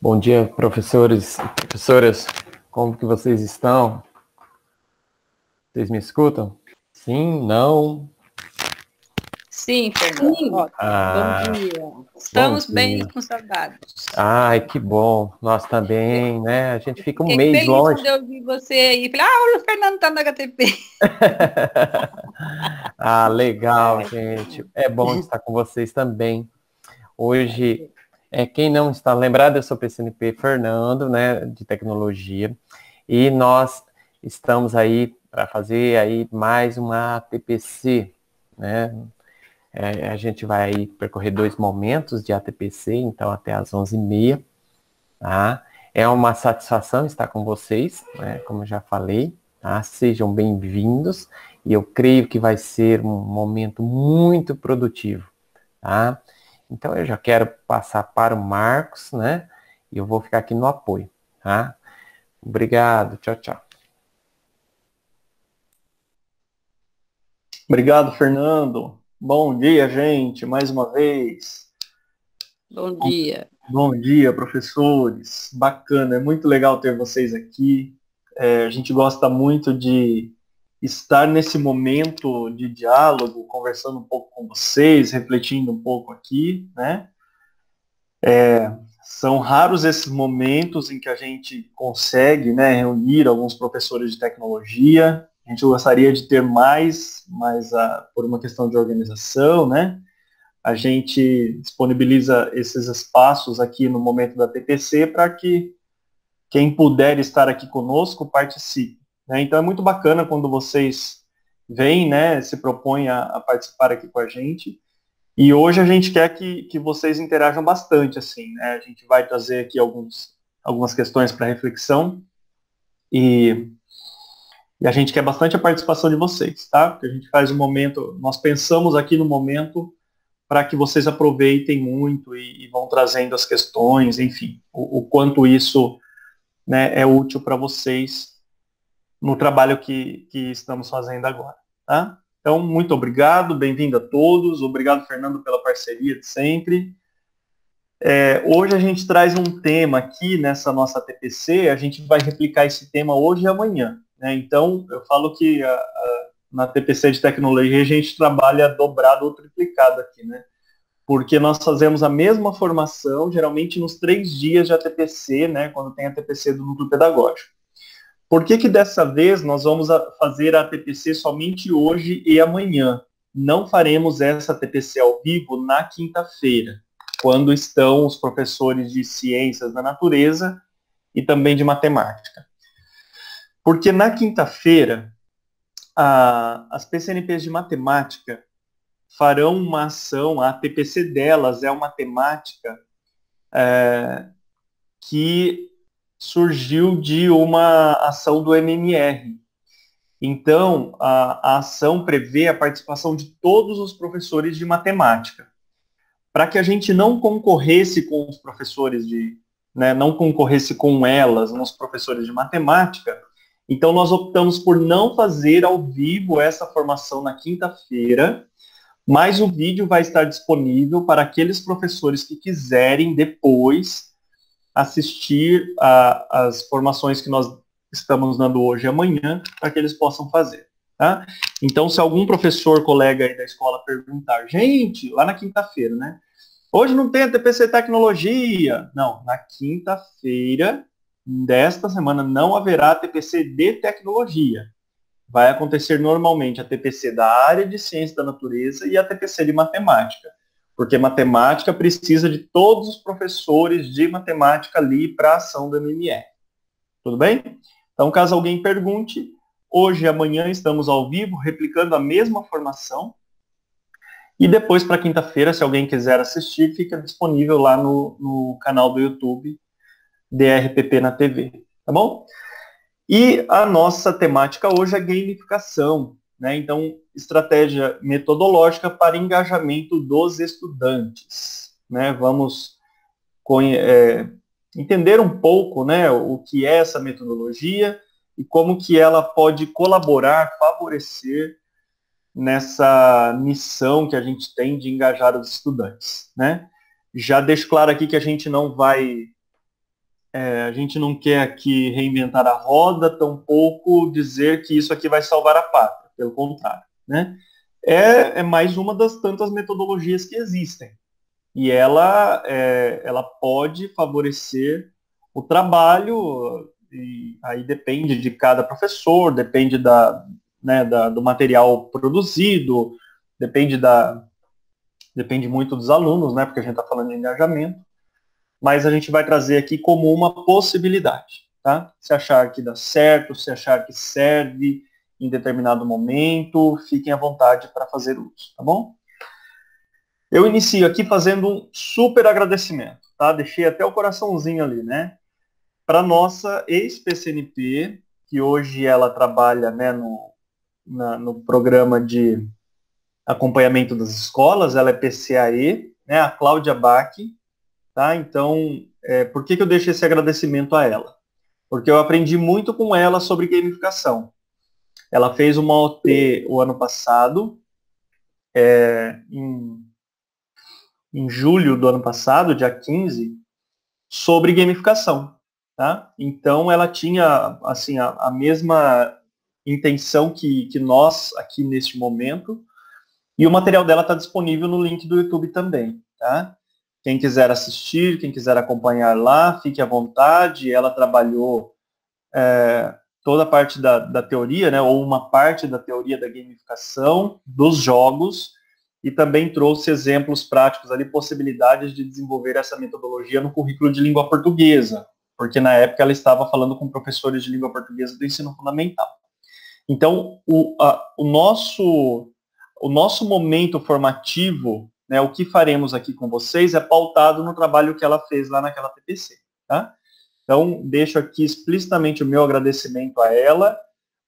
Bom dia, professores e professoras. Como que vocês estão? Vocês me escutam? Sim? Não? Sim, Fernando. Bom dia. Estamos bem com saudades. Ai, que bom. Nós também, né? A gente fica um mês feliz longe. quando eu vi você aí. Falei, o Fernando está no HTP. Ah, legal, gente. É bom estar com vocês também. Hoje, quem não está lembrado, eu sou o PCNP Fernando, né, de tecnologia, e nós estamos aí para fazer aí mais uma ATPC, né? A gente vai aí percorrer 2 momentos de ATPC, então até às 11h30, tá? É uma satisfação estar com vocês, né, como eu já falei, tá? Sejam bem-vindos, e eu creio que vai ser um momento muito produtivo, tá? Então eu já quero passar para o Marcos, né? E eu vou ficar aqui no apoio, tá? Obrigado, tchau, tchau. Obrigado, Fernando. Bom dia, gente, mais uma vez. Bom dia. Bom dia, professores. Bacana, é muito legal ter vocês aqui. A gente gosta muito de estar nesse momento de diálogo, conversando um pouco com vocês, refletindo um pouco aqui, né? São raros esses momentos em que a gente consegue, né, reunir alguns professores de tecnologia. A gente gostaria de ter mais, mas por uma questão de organização, né? A gente disponibiliza esses espaços aqui no momento da TPC para que quem puder estar aqui conosco participe, né? Então é muito bacana quando vocês vêm, né, se propõem a participar aqui com a gente. E hoje a gente quer que vocês interajam bastante, assim, né? A gente vai trazer aqui algumas questões para reflexão e a gente quer bastante a participação de vocês, tá? Porque a gente faz um momento, nós pensamos aqui no momento para que vocês aproveitem muito e vão trazendo as questões, enfim, o quanto isso, né, é útil para vocês no trabalho que estamos fazendo agora, tá? Então, muito obrigado, bem-vindo a todos, obrigado, Fernando, pela parceria de sempre. Hoje a gente traz um tema aqui nessa nossa TPC, a gente vai replicar esse tema hoje e amanhã, né? Então, eu falo que na TPC de tecnologia a gente trabalha dobrado ou triplicado aqui, né? Porque nós fazemos a mesma formação, geralmente nos 3 dias de ATPC, né? Quando tem a TPC do núcleo pedagógico. Por que dessa vez nós vamos fazer a TPC somente hoje e amanhã? Não faremos essa TPC ao vivo na quinta-feira, quando estão os professores de ciências da natureza e também de matemática. Porque na quinta-feira, as PCNPs de matemática farão uma ação, a TPC delas é uma temática que surgiu de uma ação do MMR. Então, a ação prevê a participação de todos os professores de matemática. Para que a gente não concorresse com os professores não concorresse com elas, nos professores de matemática, então nós optamos por não fazer ao vivo essa formação na quinta-feira, mas o vídeo vai estar disponível para aqueles professores que quiserem depois assistir as formações que nós estamos dando hoje e amanhã, para que eles possam fazer. Tá? Então, se algum professor, colega aí da escola perguntar, gente, lá na quinta-feira, né? Hoje não tem a TPC Tecnologia. Não, na quinta-feira desta semana não haverá a TPC de Tecnologia. Vai acontecer normalmente a TPC da área de Ciência da Natureza e a TPC de Matemática. Porque matemática precisa de todos os professores de matemática ali para a ação do MMR. Tudo bem? Então, caso alguém pergunte, hoje e amanhã estamos ao vivo, replicando a mesma formação. E depois, para quinta-feira, se alguém quiser assistir, fica disponível lá no canal do YouTube, DRPP na TV. Tá bom? E a nossa temática hoje é gamificação, né? Então, estratégia metodológica para engajamento dos estudantes, né? Vamos entender um pouco, né, o que é essa metodologia e como que ela pode colaborar, favorecer nessa missão que a gente tem de engajar os estudantes, né? Já deixo claro aqui que a gente não quer aqui reinventar a roda, tampouco dizer que isso aqui vai salvar a pátria, pelo contrário, né? É mais uma das tantas metodologias que existem. E ela pode favorecer o trabalho, e aí depende de cada professor, depende do material produzido, depende muito dos alunos, né, porque a gente está falando de engajamento, mas a gente vai trazer aqui como uma possibilidade, tá? Se achar que dá certo, se achar que serve em determinado momento, fiquem à vontade para fazer uso, tá bom? Eu inicio aqui fazendo um super agradecimento, tá? Deixei até o coraçãozinho ali, né? Para nossa ex-PCNP, que hoje ela trabalha, né, no programa de acompanhamento das escolas, ela é PCAE, né, a Cláudia Bach, tá? Então, por que eu deixo esse agradecimento a ela? Porque eu aprendi muito com ela sobre gamificação. Ela fez uma OT o ano passado, em julho do ano passado, dia 15, sobre gamificação, tá? Então, ela tinha, assim, a mesma intenção que nós aqui neste momento, e o material dela está disponível no link do YouTube também, tá? Quem quiser assistir, quem quiser acompanhar lá, fique à vontade. Ela trabalhou toda a parte da teoria, né, ou uma parte da teoria da gamificação, dos jogos, e também trouxe exemplos práticos ali, possibilidades de desenvolver essa metodologia no currículo de língua portuguesa, porque na época ela estava falando com professores de língua portuguesa do ensino fundamental. Então, o nosso momento formativo, né, o que faremos aqui com vocês é pautado no trabalho que ela fez lá naquela TPC, tá? Então, deixo aqui explicitamente o meu agradecimento a ela,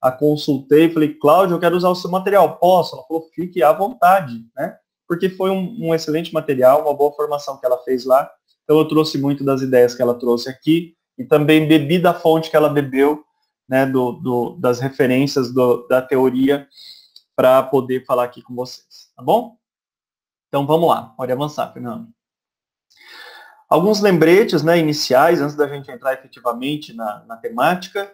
a consultei, falei, Cláudia, eu quero usar o seu material, posso? Ela falou, fique à vontade, né? Porque foi um excelente material, uma boa formação que ela fez lá, então eu trouxe muito das ideias que ela trouxe aqui, e também bebi da fonte que ela bebeu, né, das referências da teoria, para poder falar aqui com vocês, tá bom? Então vamos lá, pode avançar, Fernando. Alguns lembretes, né, iniciais, antes da gente entrar efetivamente na temática.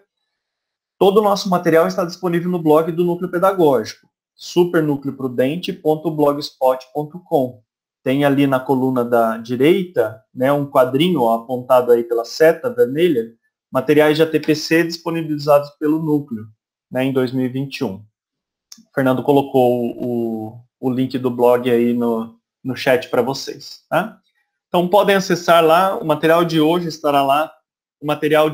Todo o nosso material está disponível no blog do Núcleo Pedagógico, supernucleoprudente.blogspot.com. Tem ali na coluna da direita, né, um quadrinho apontado aí pela seta vermelha, materiais de ATPC disponibilizados pelo Núcleo, né, em 2021. O Fernando colocou o link do blog aí no chat para vocês, tá? Então, podem acessar lá, o material de hoje estará lá, o material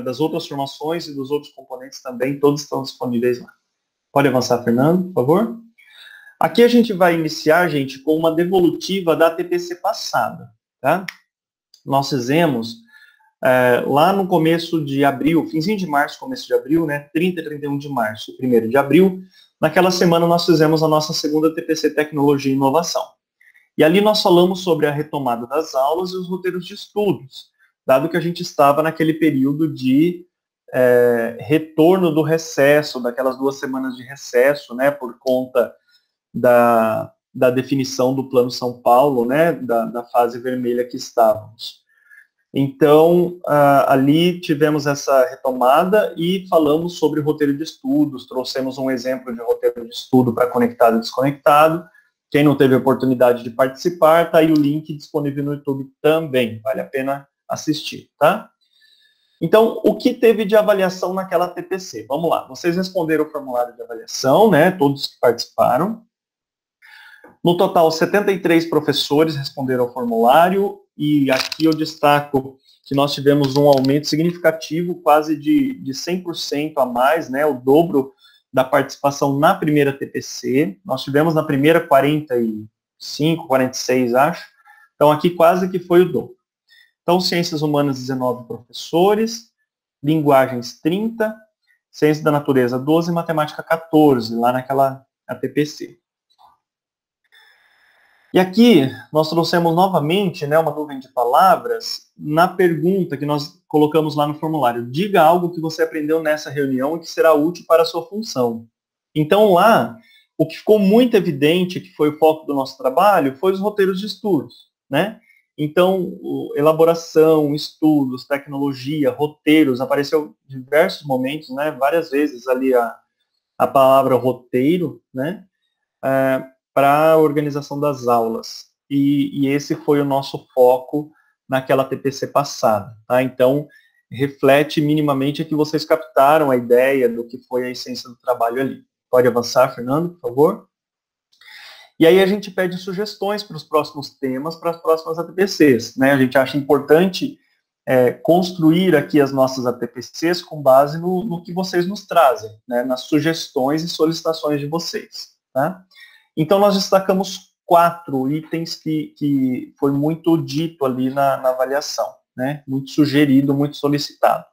das outras formações e dos outros componentes também, todos estão disponíveis lá. Pode avançar, Fernando, por favor? Aqui a gente vai iniciar, gente, com uma devolutiva da TPC passada, tá? Nós fizemos lá no começo de abril, finzinho de março, começo de abril, né? 30 e 31 de março, 1º de abril. Naquela semana nós fizemos a nossa segunda TPC Tecnologia e Inovação. E ali nós falamos sobre a retomada das aulas e os roteiros de estudos, dado que a gente estava naquele período de retorno do recesso, daquelas 2 semanas de recesso, né, por conta da definição do Plano São Paulo, né, da fase vermelha que estávamos. Então, ali tivemos essa retomada e falamos sobre roteiro de estudos, trouxemos um exemplo de roteiro de estudo para conectado e desconectado. Quem não teve a oportunidade de participar, está aí o link disponível no YouTube também, vale a pena assistir, tá? Então, o que teve de avaliação naquela TPC? Vamos lá, vocês responderam o formulário de avaliação, né, todos que participaram. No total, 73 professores responderam ao formulário, e aqui eu destaco que nós tivemos um aumento significativo, quase de 100% a mais, né, o dobro da participação na primeira TPC. Nós tivemos na primeira 45, 46, acho. Então, aqui quase que foi o dobro. Então, Ciências Humanas, 19 professores, Linguagens, 30, Ciências da Natureza, 12, Matemática, 14, lá naquela ATPC. E aqui nós trouxemos novamente, né, uma nuvem de palavras na pergunta que nós colocamos lá no formulário. Diga algo que você aprendeu nessa reunião e que será útil para a sua função. Então lá, o que ficou muito evidente, que foi o foco do nosso trabalho, foi os roteiros de estudos, né? Então, elaboração, estudos, tecnologia, roteiros, apareceu em diversos momentos, né? Várias vezes ali a palavra roteiro, né? Para a organização das aulas. E esse foi o nosso foco naquela TPC passada, tá? Então, reflete minimamente que vocês captaram a ideia do que foi a essência do trabalho ali. Pode avançar, Fernando, por favor? E aí a gente pede sugestões para os próximos temas, para as próximas ATPCs, né? A gente acha importante construir aqui as nossas ATPCs com base no que vocês nos trazem, né? Nas sugestões e solicitações de vocês, tá? Então nós destacamos 4 itens que foi muito dito ali na avaliação, né? Muito sugerido, muito solicitado.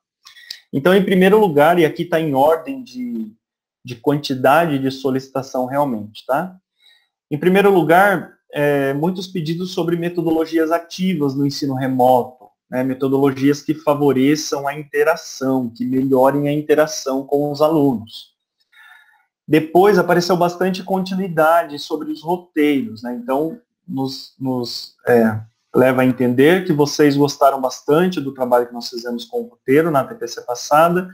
Então, em primeiro lugar, e aqui está em ordem de quantidade de solicitação realmente, tá? Em primeiro lugar, muitos pedidos sobre metodologias ativas no ensino remoto, né? Metodologias que favoreçam a interação, que melhorem a interação com os alunos. Depois apareceu bastante continuidade sobre os roteiros, né? Então, nos leva a entender que vocês gostaram bastante do trabalho que nós fizemos com o roteiro na TPC passada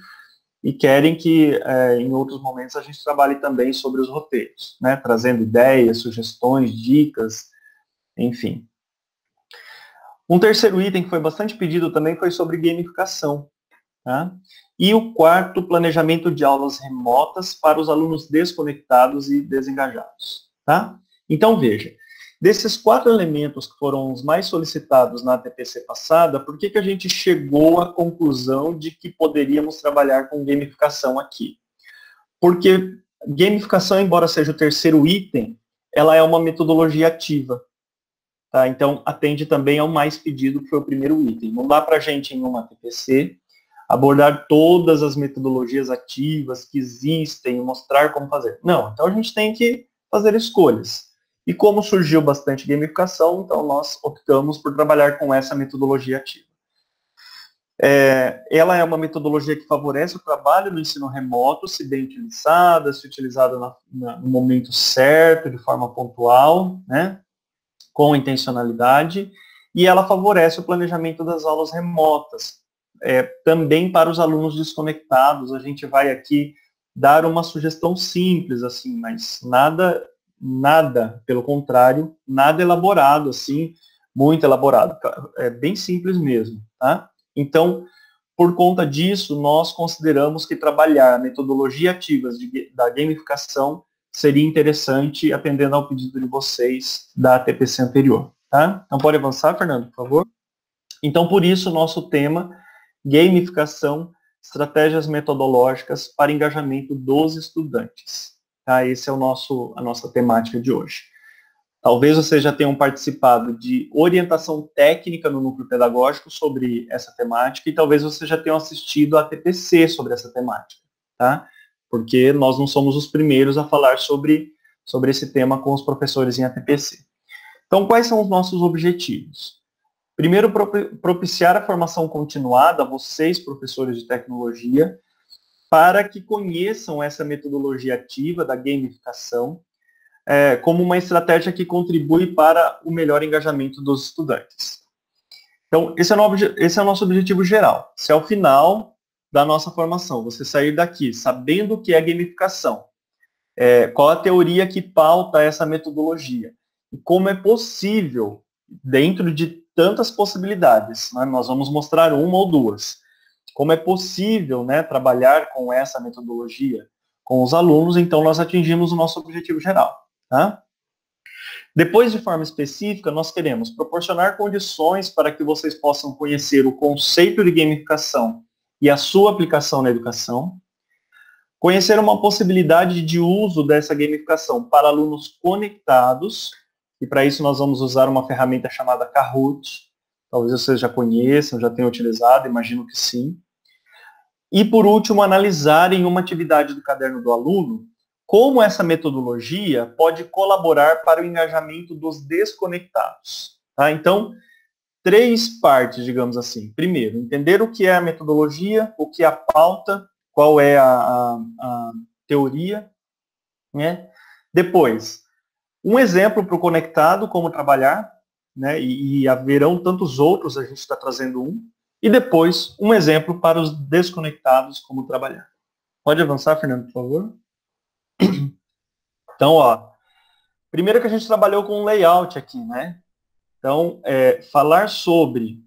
e querem que, em outros momentos, a gente trabalhe também sobre os roteiros, né? Trazendo ideias, sugestões, dicas, enfim. Um terceiro item que foi bastante pedido também foi sobre gamificação, tá? E o quarto, planejamento de aulas remotas para os alunos desconectados e desengajados, tá? Então, veja, desses 4 elementos que foram os mais solicitados na TPC passada, por que a gente chegou à conclusão de que poderíamos trabalhar com gamificação aqui? Porque gamificação, embora seja o terceiro item, ela é uma metodologia ativa, tá? Então, atende também ao mais pedido, que foi o primeiro item. Não dá para a gente, em uma TPC, abordar todas as metodologias ativas que existem, mostrar como fazer. Não, então a gente tem que fazer escolhas. E como surgiu bastante gamificação, então nós optamos por trabalhar com essa metodologia ativa. Ela é uma metodologia que favorece o trabalho no ensino remoto, se bem utilizada, se utilizada no momento certo, de forma pontual, né, com intencionalidade, e ela favorece o planejamento das aulas remotas. Também para os alunos desconectados, a gente vai aqui dar uma sugestão simples, assim, mas nada, pelo contrário, nada elaborado, assim, muito elaborado. É bem simples mesmo, tá? Então, por conta disso, nós consideramos que trabalhar metodologia ativas da gamificação seria interessante, atendendo ao pedido de vocês da TPC anterior, tá? Então, pode avançar, Fernando, por favor? Então, por isso, o nosso tema, gamificação, estratégias metodológicas para engajamento dos estudantes. Tá? Esse é a nossa temática de hoje. Talvez vocês já tenham participado de orientação técnica no núcleo pedagógico sobre essa temática e talvez vocês já tenham assistido a TPC sobre essa temática, tá? Porque nós não somos os primeiros a falar sobre esse tema com os professores em ATPC. Então, quais são os nossos objetivos? Primeiro, propiciar a formação continuada a vocês, professores de tecnologia, para que conheçam essa metodologia ativa da gamificação como uma estratégia que contribui para o melhor engajamento dos estudantes. Então, esse é o nosso objetivo geral. Se ao final da nossa formação você sair daqui sabendo o que é gamificação, qual a teoria que pauta essa metodologia, e como é possível, dentro de tantas possibilidades, né, nós vamos mostrar uma ou duas, como é possível, né, trabalhar com essa metodologia com os alunos, então nós atingimos o nosso objetivo geral. Tá? Depois, de forma específica, nós queremos proporcionar condições para que vocês possam conhecer o conceito de gamificação e a sua aplicação na educação, conhecer uma possibilidade de uso dessa gamificação para alunos conectados, e para isso nós vamos usar uma ferramenta chamada Kahoot. Talvez vocês já conheçam, já tenham utilizado, imagino que sim. E, por último, analisar em uma atividade do caderno do aluno como essa metodologia pode colaborar para o engajamento dos desconectados. Tá? Então, 3 partes, digamos assim. Primeiro, entender o que é a metodologia, o que é a pauta, qual é a teoria, né? Depois, um exemplo para o conectado, como trabalhar, né? E haverão tantos outros, a gente está trazendo um. E depois, um exemplo para os desconectados, como trabalhar. Pode avançar, Fernando, por favor? Então, ó, primeiro que a gente trabalhou com layout aqui, né? Então, falar sobre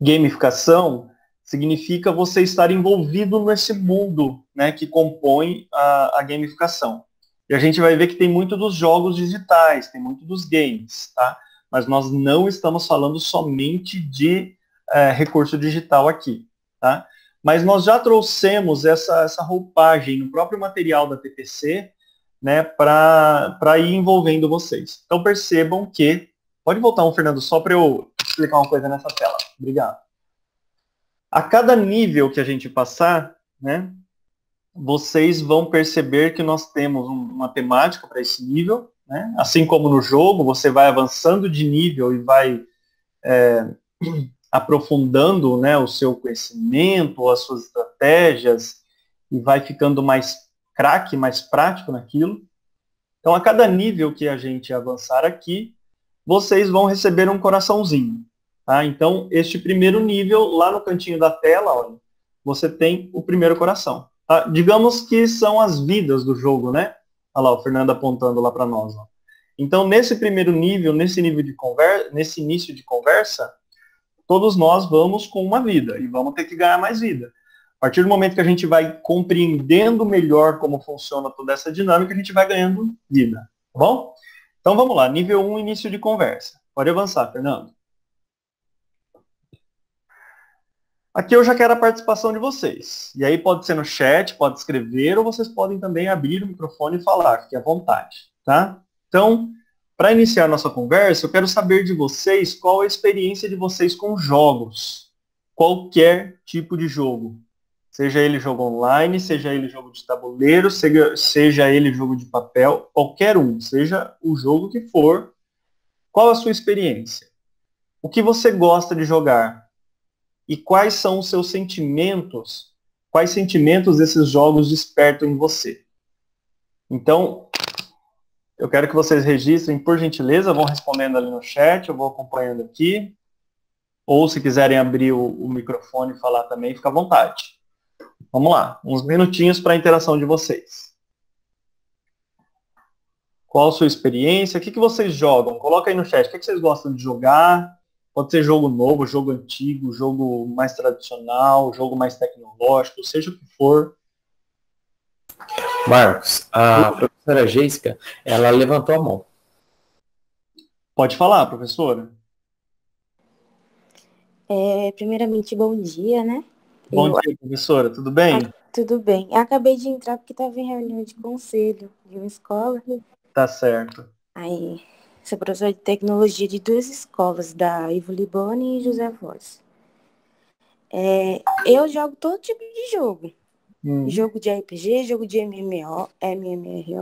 gamificação significa você estar envolvido nesse mundo, né, que compõe a gamificação. E a gente vai ver que tem muito dos jogos digitais, tem muito dos games, tá? Mas nós não estamos falando somente de recurso digital aqui, tá? Mas nós já trouxemos essa roupagem no próprio material da TPC, né, para ir envolvendo vocês. Então percebam que... Pode voltar Fernando, só para eu explicar uma coisa nessa tela. Obrigado. A cada nível que a gente passar, né, vocês vão perceber que nós temos uma temática para esse nível, né? Assim como no jogo, você vai avançando de nível e vai aprofundando, né, o seu conhecimento, as suas estratégias, e vai ficando mais craque, mais prático naquilo. Então, a cada nível que a gente avançar aqui, vocês vão receber um coraçãozinho. Tá? Então, este primeiro nível, lá no cantinho da tela, olha, você tem o primeiro coração. Tá? Digamos que são as vidas do jogo, né? Olha lá, o Fernando apontando lá para nós. Ó. Então, nesse primeiro nível, nesse início de conversa, todos nós vamos com uma vida e vamos ter que ganhar mais vida. A partir do momento que a gente vai compreendendo melhor como funciona toda essa dinâmica, a gente vai ganhando vida. Tá bom? Então, vamos lá. Nível 1, início de conversa. Pode avançar, Fernando. Aqui eu já quero a participação de vocês. E aí pode ser no chat, pode escrever, ou vocês podem também abrir o microfone e falar, fique à vontade, tá? Então, para iniciar nossa conversa, eu quero saber de vocês qual a experiência de vocês com jogos. Qualquer tipo de jogo. Seja ele jogo online, seja ele jogo de tabuleiro, seja ele jogo de papel, qualquer um, seja o jogo que for. Qual a sua experiência? O que você gosta de jogar? E quais são os seus sentimentos? Quais sentimentos esses jogos despertam em você? Então, eu quero que vocês registrem, por gentileza, vão respondendo ali no chat, eu vou acompanhando aqui. Ou se quiserem abrir o microfone e falar também, fica à vontade. Vamos lá, uns minutinhos para a interação de vocês. Qual a sua experiência? O que vocês jogam? Coloca aí no chat. O que vocês gostam de jogar? Pode ser jogo novo, jogo antigo, jogo mais tradicional, jogo mais tecnológico, seja o que for. Marcos, a professora Jéssica, ela levantou a mão. Pode falar, professora. Primeiramente, bom dia, né? Bom dia, professora. Tudo bem? Tudo bem. Eu acabei de entrar porque estava em reunião de conselho de uma escola. Tá certo. Aí, sou professora de tecnologia de 2 escolas, da Ivo Liboni e José Voz. Eu jogo todo tipo de jogo. Jogo de RPG, jogo de MMORPG,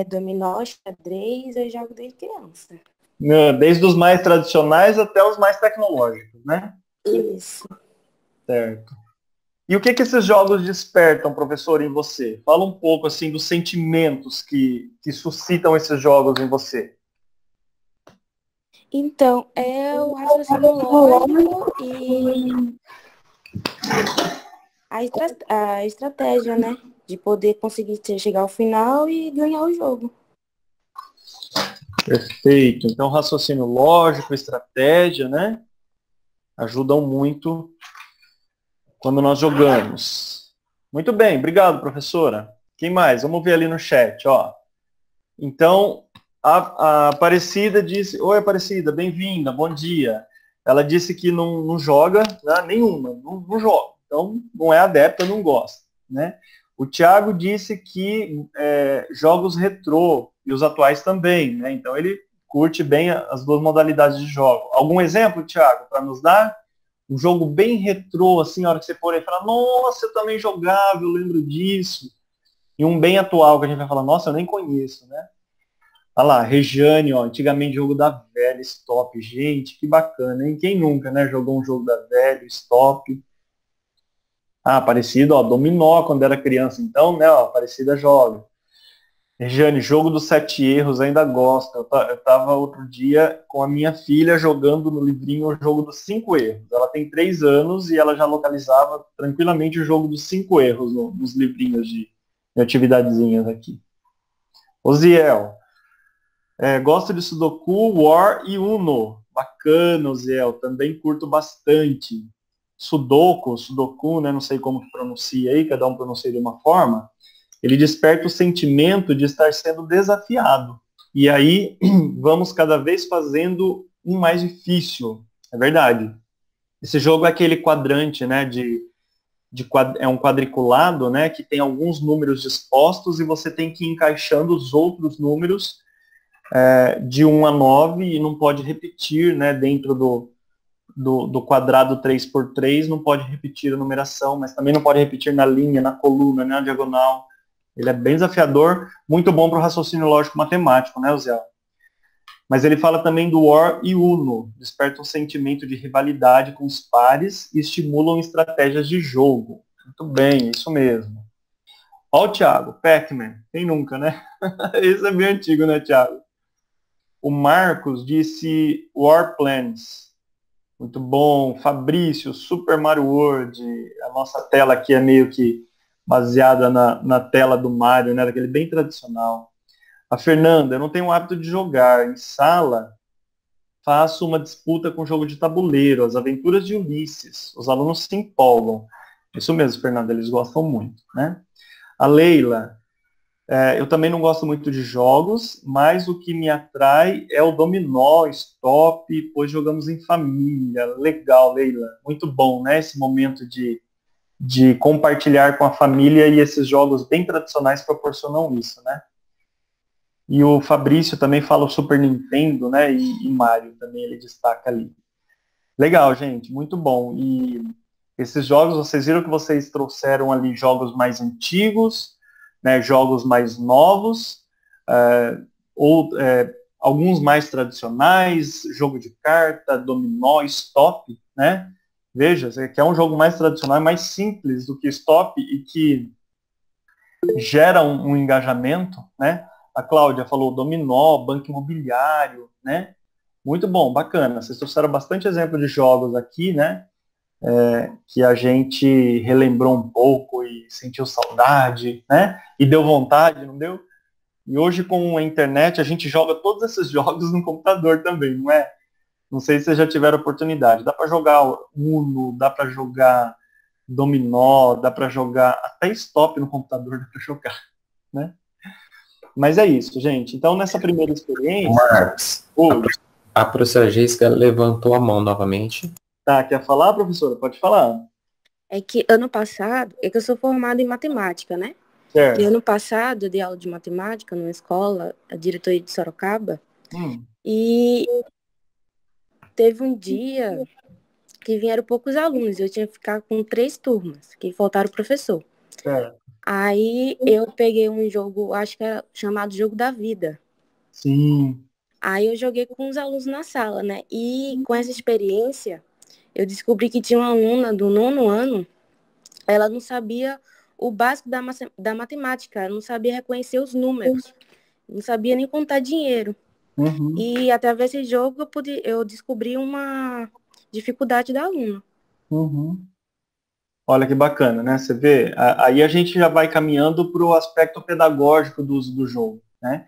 dominó, xadrez, eu jogo desde criança. Desde os mais tradicionais até os mais tecnológicos, né? Isso. Certo. E o que esses jogos despertam, professor, em você? Fala um pouco, assim, dos sentimentos que suscitam esses jogos em você. Então, é o raciocínio lógico e a estratégia, né? De poder conseguir chegar ao final e ganhar o jogo. Perfeito. Então, raciocínio lógico, estratégia, né? Ajudam muito quando nós jogamos. Muito bem, obrigado, professora. Quem mais? Vamos ver ali no chat, ó. Então, a Aparecida disse... Oi, Aparecida, bem-vinda, bom dia. Ela disse que não joga, né, nenhuma, não joga. Então, não é adepta, não gosta, né? O Thiago disse que jogos retrô, e os atuais também, né? Então, ele curte bem as duas modalidades de jogo. Algum exemplo, Thiago, para nos dar? Um jogo bem retrô, assim, a hora que você for aí e falar, nossa, eu também jogava, eu lembro disso. E um bem atual, que a gente vai falar, nossa, eu nem conheço, né? Olha lá, Regiane, ó, antigamente jogo da velha, Stop. Gente, que bacana, hein? Quem nunca, né, jogou um jogo da velha, Stop? Ah, Aparecida, ó, dominó quando era criança, então, né, ó, Aparecida joga. Regiane, jogo dos 7 erros, ainda gosto. Eu estava outro dia com a minha filha jogando no livrinho o jogo dos 5 erros. Ela tem 3 anos e ela já localizava tranquilamente o jogo dos 5 erros nos livrinhos de atividadezinhas aqui. Oziel, gosto de Sudoku, War e Uno. Bacana, Oziel, também curto bastante. Sudoku, né, não sei como que pronuncia aí, cada um pronuncia de uma forma. Ele desperta o sentimento de estar sendo desafiado. E aí, vamos cada vez fazendo um mais difícil. É verdade. Esse jogo é aquele quadrante, né, é um quadriculado, né, que tem alguns números dispostos e você tem que ir encaixando os outros números de 1 a 9 e não pode repetir, né, dentro do quadrado 3x3, não pode repetir a numeração, mas também não pode repetir na linha, na coluna, na diagonal. Ele é bem desafiador, muito bom para o raciocínio lógico matemático, né, Zé? Mas ele fala também do War e Uno, desperta um sentimento de rivalidade com os pares e estimulam estratégias de jogo. Muito bem, isso mesmo. Ó o Thiago, Pac-Man, quem nunca, né? Esse é bem antigo, né, Thiago? O Marcos disse War Plans. Muito bom. Fabrício, Super Mario World. A nossa tela aqui é meio que baseada na tela do Mario, né? Daquele bem tradicional. A Fernanda, eu não tenho o hábito de jogar. Em sala, faço uma disputa com jogo de tabuleiro, as aventuras de Ulisses. Os alunos se empolgam. Isso mesmo, Fernanda, eles gostam muito, né? A Leila, eu também não gosto muito de jogos, mas o que me atrai é o dominó, stop, pois jogamos em família. Legal, Leila. Muito bom, né? Esse momento de compartilhar com a família e esses jogos bem tradicionais proporcionam isso, né? E o Fabrício também fala o Super Nintendo, né? E Mario também ele destaca ali. Legal, gente, muito bom. E esses jogos, vocês viram que vocês trouxeram ali jogos mais antigos, né? Jogos mais novos, alguns mais tradicionais, jogo de carta, dominó, stop, né? Veja, que é um jogo mais tradicional, mais simples do que stop e que gera um engajamento, né? A Cláudia falou dominó, banco imobiliário, né? Muito bom, bacana. Vocês trouxeram bastante exemplo de jogos aqui, né? Que a gente relembrou um pouco e sentiu saudade, né? E deu vontade, não deu? E hoje com a internet a gente joga todos esses jogos no computador também, não é? Não sei se vocês já tiveram oportunidade. Dá para jogar Uno, dá para jogar dominó, dá para jogar até stop no computador, dá para jogar, né? Mas é isso, gente. Então, nessa primeira experiência... Marcos, a professora Jéssica levantou a mão novamente. Tá, quer falar, professora? Pode falar. É que ano passado, eu sou formada em matemática, né? Certo. E ano passado eu dei aula de matemática numa escola, a diretoria de Sorocaba, e teve um dia que vieram poucos alunos, eu tinha que ficar com 3 turmas, que faltaram o professor. Certo. Aí eu peguei um jogo, acho que era chamado Jogo da Vida. Sim. Aí eu joguei com os alunos na sala, né? E com essa experiência, eu descobri que tinha uma aluna do 9º ano, ela não sabia o básico da matemática, ela não sabia reconhecer os números, não sabia nem contar dinheiro. E através desse jogo eu descobri uma dificuldade da aluna. Olha que bacana, né? Você vê, aí a gente já vai caminhando para o aspecto pedagógico do uso do jogo, né?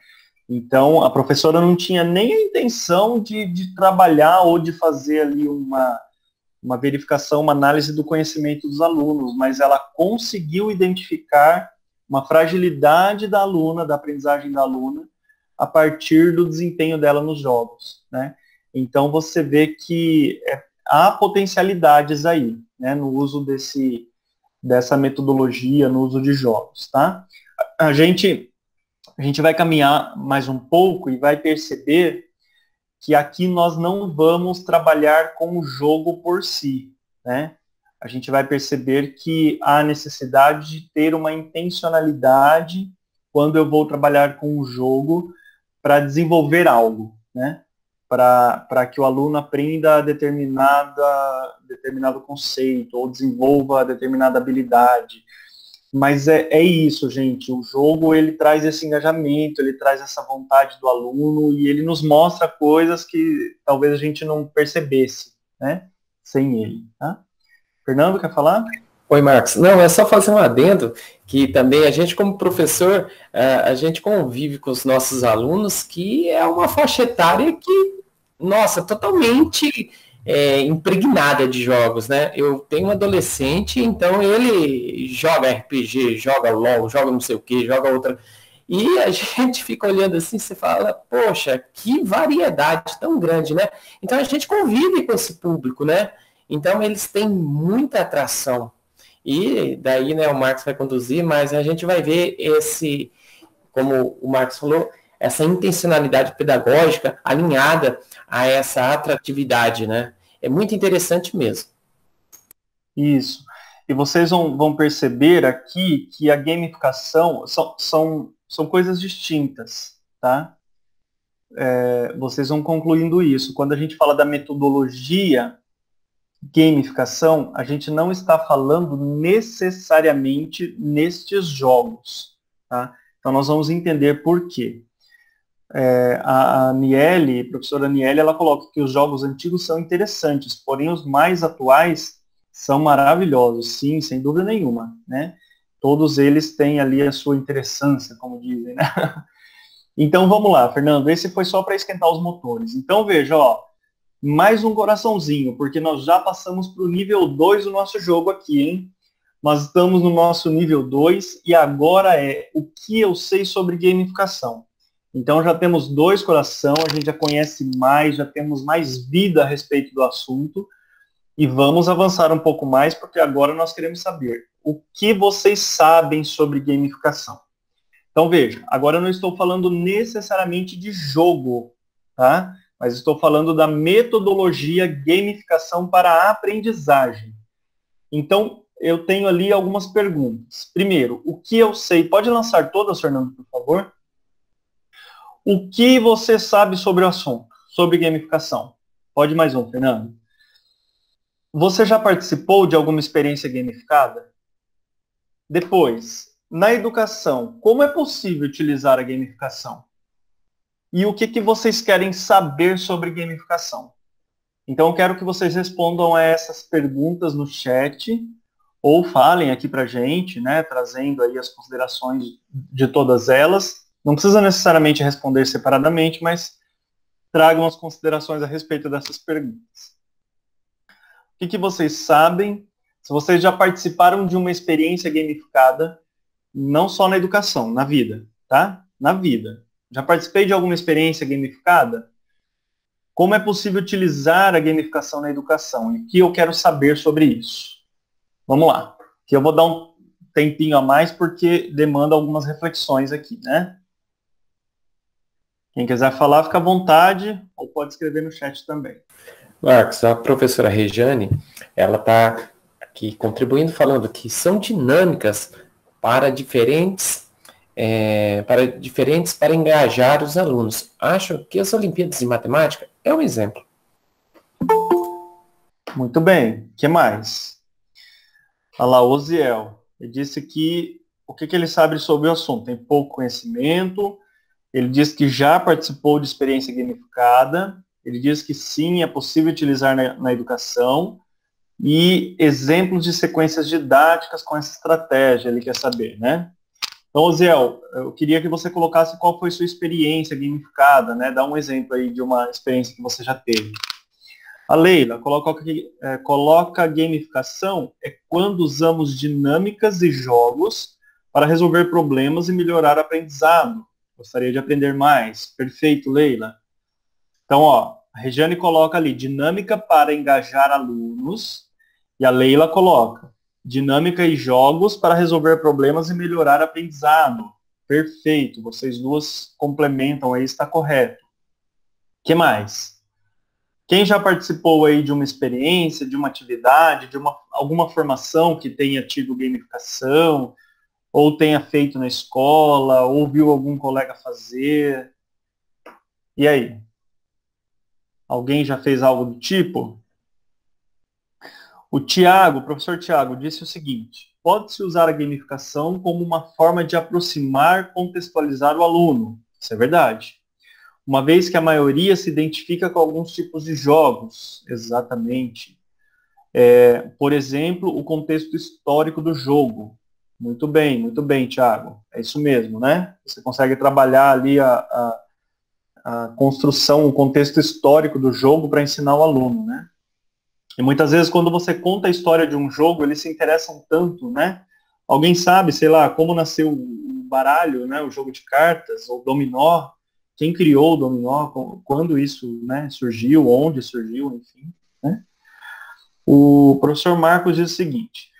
Então, a professora não tinha nem a intenção de trabalhar ou de fazer ali uma verificação, uma análise do conhecimento dos alunos, mas ela conseguiu identificar uma fragilidade da aluna, da aprendizagem da aluna, a partir do desempenho dela nos jogos, né? Então, você vê que há potencialidades aí, né, no uso dessa metodologia, no uso de jogos, tá? A gente vai caminhar mais um pouco e vai perceber que aqui nós não vamos trabalhar com o jogo por si, né? A gente vai perceber que há necessidade de ter uma intencionalidade quando eu vou trabalhar com o jogo para desenvolver algo, né? Para que o aluno aprenda determinado conceito ou desenvolva determinada habilidade. Mas é isso, gente. O jogo, ele traz esse engajamento, ele traz essa vontade do aluno e ele nos mostra coisas que talvez a gente não percebesse, né? Sem ele, tá? Fernando, quer falar? Oi, Marcos. Não, é só fazer um adendo, que também a gente, como professor, a gente convive com os nossos alunos, que é uma faixa etária que, nossa, totalmente impregnada de jogos, né? Eu tenho um adolescente, então ele joga RPG, joga LOL, joga não sei o que, joga outra. E a gente fica olhando assim, você fala, poxa, que variedade tão grande, né? Então a gente convive com esse público, né? Então eles têm muita atração. E daí, né, o Marcos vai conduzir, mas a gente vai ver esse, como o Marcos falou, essa intencionalidade pedagógica alinhada a essa atratividade, né? É muito interessante mesmo. Isso. E vocês vão perceber aqui que a gamificação são coisas distintas, tá? Vocês vão concluindo isso. Quando a gente fala da metodologia gamificação, a gente não está falando necessariamente nestes jogos, tá? Então nós vamos entender por quê. A Aniele, a professora Aniele, ela coloca que os jogos antigos são interessantes, porém os mais atuais são maravilhosos, sim, sem dúvida nenhuma, né? Todos eles têm ali a sua interessância, como dizem, né? Então vamos lá, Fernando, esse foi só para esquentar os motores. Então veja, ó, mais um coraçãozinho, porque nós já passamos para o nível 2 do nosso jogo aqui, hein? Nós estamos no nosso nível 2 e agora é o que eu sei sobre gamificação. Então já temos 2 coração, a gente já conhece mais, já temos mais vida a respeito do assunto e vamos avançar um pouco mais, porque agora nós queremos saber o que vocês sabem sobre gamificação. Então veja, agora eu não estou falando necessariamente de jogo, tá? Mas estou falando da metodologia gamificação para a aprendizagem. Então, eu tenho ali algumas perguntas. Primeiro, o que eu sei? Pode lançar todas, Fernando, por favor? O que você sabe sobre o assunto, sobre gamificação? Pode mais um, Fernando. Você já participou de alguma experiência gamificada? Depois, na educação, como é possível utilizar a gamificação? E o que vocês querem saber sobre gamificação? Então, eu quero que vocês respondam a essas perguntas no chat, ou falem aqui pra gente, né, trazendo aí as considerações de todas elas. Não precisa necessariamente responder separadamente, mas tragam as considerações a respeito dessas perguntas. O que vocês sabem? Se vocês já participaram de uma experiência gamificada, não só na educação, na vida, tá? Na vida. Já participei de alguma experiência gamificada? Como é possível utilizar a gamificação na educação? E o que eu quero saber sobre isso? Vamos lá. Que eu vou dar um tempinho a mais porque demanda algumas reflexões aqui, né? Quem quiser falar, fica à vontade, ou pode escrever no chat também. Marcos, a professora Rejane, ela está aqui contribuindo, falando que são dinâmicas para diferentes para engajar os alunos. Acho que as Olimpíadas de Matemática é um exemplo. Muito bem. O que mais? Olha lá, Oziel. Ele disse que o que ele sabe sobre o assunto? Tem pouco conhecimento. Ele diz que já participou de experiência gamificada. Ele diz que sim, é possível utilizar na educação. E exemplos de sequências didáticas com essa estratégia, ele quer saber, né? Então, Oziel, eu queria que você colocasse qual foi sua experiência gamificada, né? Dá um exemplo aí de uma experiência que você já teve. A Leila coloca gamificação é quando usamos dinâmicas e jogos para resolver problemas e melhorar o aprendizado. Gostaria de aprender mais. Perfeito, Leila. Então, ó, a Regiane coloca ali dinâmica para engajar alunos e a Leila coloca dinâmica e jogos para resolver problemas e melhorar o aprendizado. Perfeito, vocês duas complementam aí, está correto. O que mais? Quem já participou aí de uma experiência, de uma atividade, de alguma formação que tenha tido gamificação, ou tenha feito na escola, ou viu algum colega fazer? E aí? Alguém já fez algo do tipo? O professor Tiago, disse o seguinte: pode-se usar a gamificação como uma forma de aproximar, contextualizar o aluno. Isso é verdade. Uma vez que a maioria se identifica com alguns tipos de jogos. Exatamente. Por exemplo, o contexto histórico do jogo. Muito bem, Thiago. É isso mesmo, né? Você consegue trabalhar ali a construção, o contexto histórico do jogo para ensinar o aluno, né? E muitas vezes, quando você conta a história de um jogo, eles se interessam tanto, né? Alguém sabe, sei lá, como nasceu o baralho, né? O jogo de cartas, ou dominó, quem criou o dominó, quando isso, né, surgiu, onde surgiu, enfim, né? O professor Marcos diz o seguinte: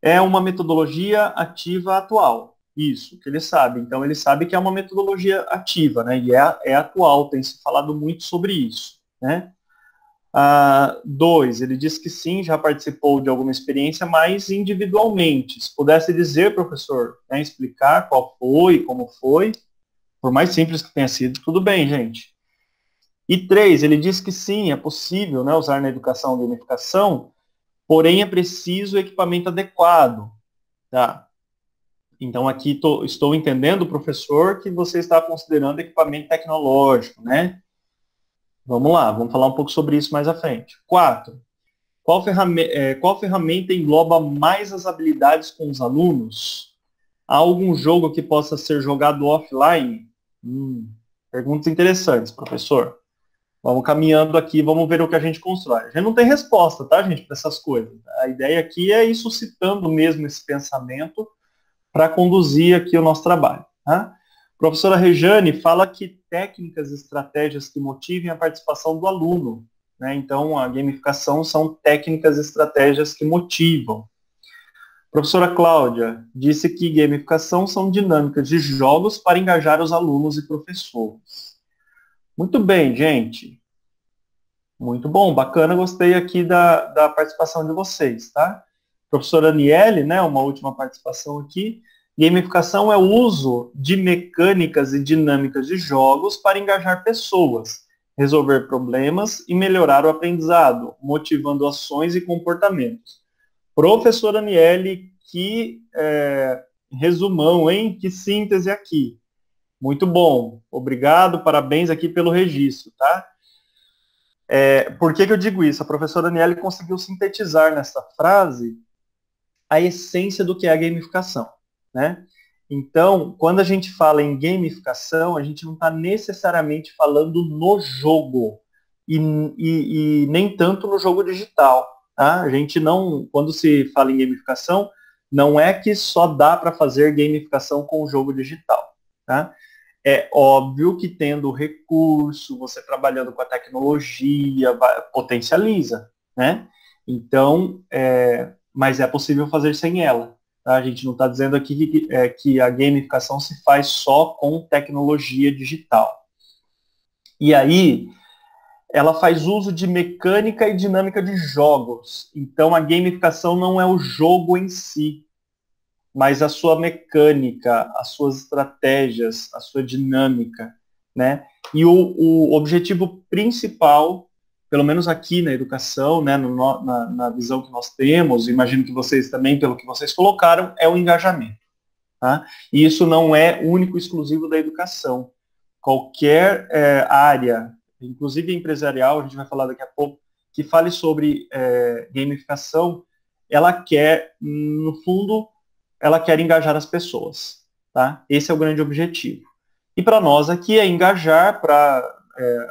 é uma metodologia ativa atual. Isso, que ele sabe. Então, ele sabe que é uma metodologia ativa, né? E é atual, tem se falado muito sobre isso, né? 2, ele diz que sim, já participou de alguma experiência, mas individualmente. Se pudesse dizer, professor, né, explicar qual foi, como foi, por mais simples que tenha sido, tudo bem, gente. E 3, ele diz que sim, é possível, né, usar na educação a gamificação, porém é preciso equipamento adequado. Tá? Então aqui estou entendendo, professor, que você está considerando equipamento tecnológico, né? Vamos lá, vamos falar um pouco sobre isso mais à frente. 4, qual ferramenta engloba mais as habilidades com os alunos? Há algum jogo que possa ser jogado offline? Perguntas interessantes, professor. Vamos caminhando aqui, vamos ver o que a gente constrói. A gente não tem resposta, tá, gente, para essas coisas. A ideia aqui é ir suscitando mesmo esse pensamento para conduzir aqui o nosso trabalho. Tá? Professora Rejane fala que técnicas e estratégias que motivem a participação do aluno. Né? Então, a gamificação são técnicas e estratégias que motivam. Professora Cláudia disse que gamificação são dinâmicas de jogos para engajar os alunos e professores. Muito bem, gente. Muito bom, bacana, gostei aqui da participação de vocês, tá? Professora Aniele, né, uma última participação aqui. Gamificação é o uso de mecânicas e dinâmicas de jogos para engajar pessoas, resolver problemas e melhorar o aprendizado, motivando ações e comportamentos. Professora Aniele, que resumão, hein? Que síntese aqui. Muito bom. Obrigado, parabéns aqui pelo registro, tá? Por que eu digo isso? A professora Aniele conseguiu sintetizar nessa frase a essência do que é a gamificação, né? Então, quando a gente fala em gamificação, a gente não está necessariamente falando no jogo e nem tanto no jogo digital, tá? A gente não, quando se fala em gamificação, não é que só dá para fazer gamificação com o jogo digital, tá? É óbvio que tendo recurso, você trabalhando com a tecnologia, potencializa, né? Então, mas é possível fazer sem ela. Tá? A gente não está dizendo aqui que a gamificação se faz só com tecnologia digital. E aí, ela faz uso de mecânica e dinâmica de jogos. Então, a gamificação não é o jogo em si, mas a sua mecânica, as suas estratégias, a sua dinâmica, né? E o objetivo principal, pelo menos aqui na educação, né, na visão que nós temos, imagino que vocês também, pelo que vocês colocaram, é o engajamento. Tá? E isso não é único e exclusivo da educação. Qualquer área, inclusive empresarial, a gente vai falar daqui a pouco, que fale sobre gamificação, ela quer, no fundo, ela quer engajar as pessoas. Tá? Esse é o grande objetivo. E para nós aqui é engajar para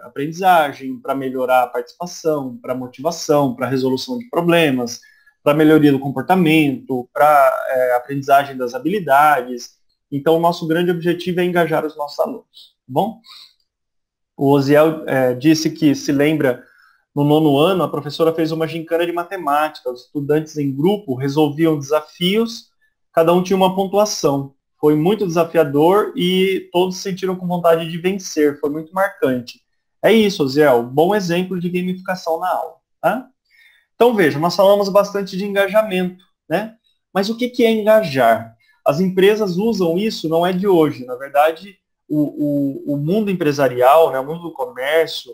aprendizagem, para melhorar a participação, para motivação, para resolução de problemas, para melhoria do comportamento, para aprendizagem das habilidades. Então, o nosso grande objetivo é engajar os nossos alunos. Tá bom? O Osiel disse que se lembra, no 9º ano, a professora fez uma gincana de matemática. Os estudantes em grupo resolviam desafios, cada um tinha uma pontuação. Foi muito desafiador e todos se sentiram com vontade de vencer. Foi muito marcante. É isso, Osiel. Bom exemplo de gamificação na aula. Tá? Então, veja, nós falamos bastante de engajamento, né? Mas o que é engajar? As empresas usam isso, não é de hoje. Na verdade, o mundo empresarial, né, o mundo do comércio,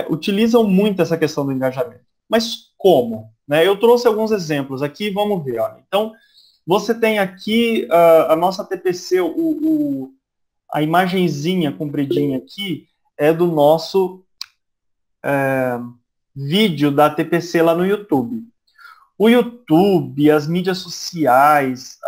utilizam muito essa questão do engajamento. Mas como? Né? Eu trouxe alguns exemplos aqui, vamos ver. Olha. Então, Você tem aqui a nossa TPC, a imagenzinha compridinha aqui é do nosso vídeo da TPC lá no YouTube. O YouTube, as mídias sociais,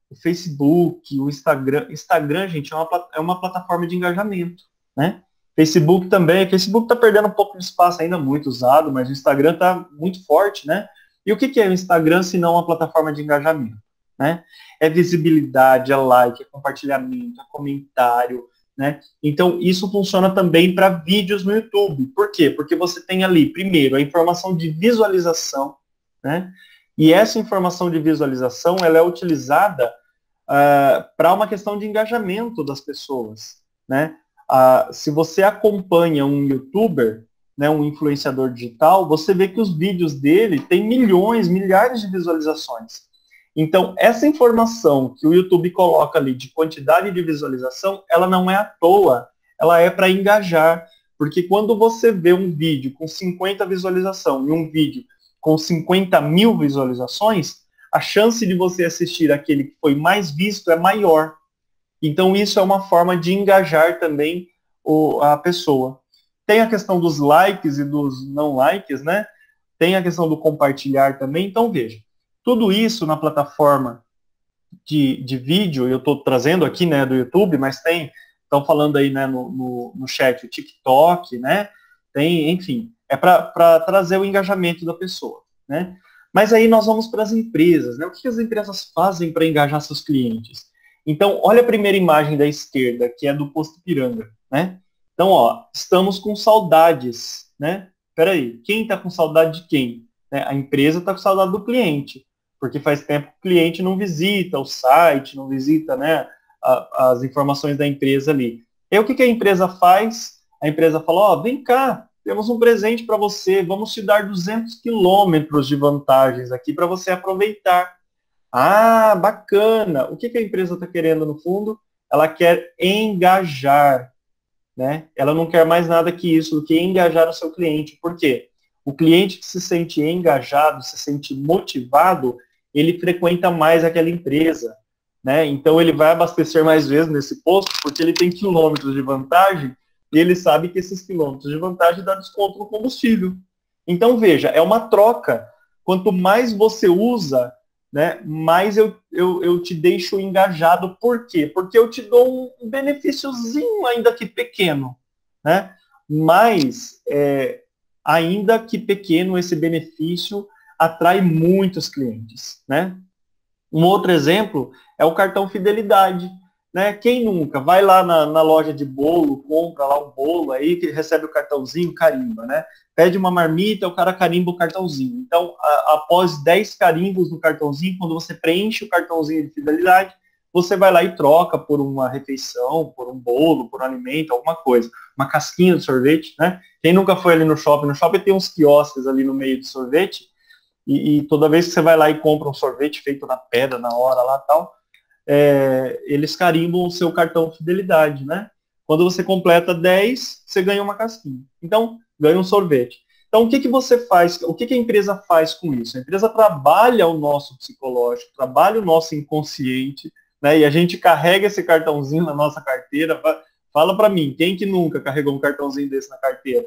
o Facebook, o Instagram. Instagram, gente, é uma plataforma de engajamento, né? Facebook também. Facebook está perdendo um pouco de espaço, ainda muito usado, mas o Instagram está muito forte, né? E o que é o Instagram se não uma plataforma de engajamento, né? É visibilidade, é like, é compartilhamento, é comentário, né? Então, isso funciona também para vídeos no YouTube. Por quê? Porque você tem ali, primeiro, a informação de visualização, né? E essa informação de visualização, ela é utilizada para uma questão de engajamento das pessoas, né? Se você acompanha um youtuber, né, um influenciador digital, você vê que os vídeos dele têm milhões, milhares de visualizações. Então, essa informação que o YouTube coloca ali de quantidade de visualização, ela não é à toa, ela é para engajar. Porque quando você vê um vídeo com 50 visualizações e um vídeo com 50 mil visualizações, a chance de você assistir aquele que foi mais visto é maior. Então, isso é uma forma de engajar também a pessoa. Tem a questão dos likes e dos não likes, né? Tem a questão do compartilhar também. Então, veja, tudo isso na plataforma de vídeo, eu estou trazendo aqui, né, do YouTube, mas estão falando aí, né, no chat, o TikTok, né? Tem, enfim, é para trazer o engajamento da pessoa, né? Mas aí nós vamos para as empresas, né? O que as empresas fazem para engajar seus clientes? Então, olha a primeira imagem da esquerda, que é do Posto Ipiranga, né? Então, ó, estamos com saudades, né? Peraí, quem está com saudade de quem? A empresa está com saudade do cliente, porque faz tempo que o cliente não visita o site, não visita, né, as informações da empresa ali. E o que a empresa faz? A empresa fala, ó, vem cá, temos um presente para você, vamos te dar 200 quilômetros de vantagens aqui para você aproveitar. Ah, bacana. O que a empresa está querendo no fundo? Ela quer engajar, né? Ela não quer mais nada que isso, do que engajar o seu cliente. Por quê? O cliente que se sente engajado, se sente motivado, ele frequenta mais aquela empresa, né? Então ele vai abastecer mais vezes nesse posto, porque ele tem quilômetros de vantagem, e ele sabe que esses quilômetros de vantagem dão desconto no combustível. Então, veja, é uma troca. Quanto mais você usa, né, mais eu te deixo engajado. Por quê? Porque eu te dou um benefíciozinho, ainda que pequeno, né? Mas, ainda que pequeno, esse benefício atrai muitos clientes, né? Um outro exemplo é o cartão Fidelidade, né? Quem nunca vai lá na loja de bolo, compra lá um bolo aí, que recebe o cartãozinho, carimba, né? Pede uma marmita, o cara carimba o cartãozinho. Então, após 10 carimbos no cartãozinho, quando você preenche o cartãozinho de fidelidade, você vai lá e troca por uma refeição, por um bolo, por um alimento, alguma coisa. Uma casquinha de sorvete, né? Quem nunca foi ali no shopping tem uns quiosques ali no meio de sorvete, e toda vez que você vai lá e compra um sorvete feito na pedra, na hora lá e tal, eles carimbam o seu cartão Fidelidade, né? Quando você completa 10, você ganha uma casquinha. Então, ganha um sorvete. Então, o que você faz? O que a empresa faz com isso? A empresa trabalha o nosso psicológico, trabalha o nosso inconsciente, né? E a gente carrega esse cartãozinho na nossa carteira. Fala para mim, quem que nunca carregou um cartãozinho desse na carteira?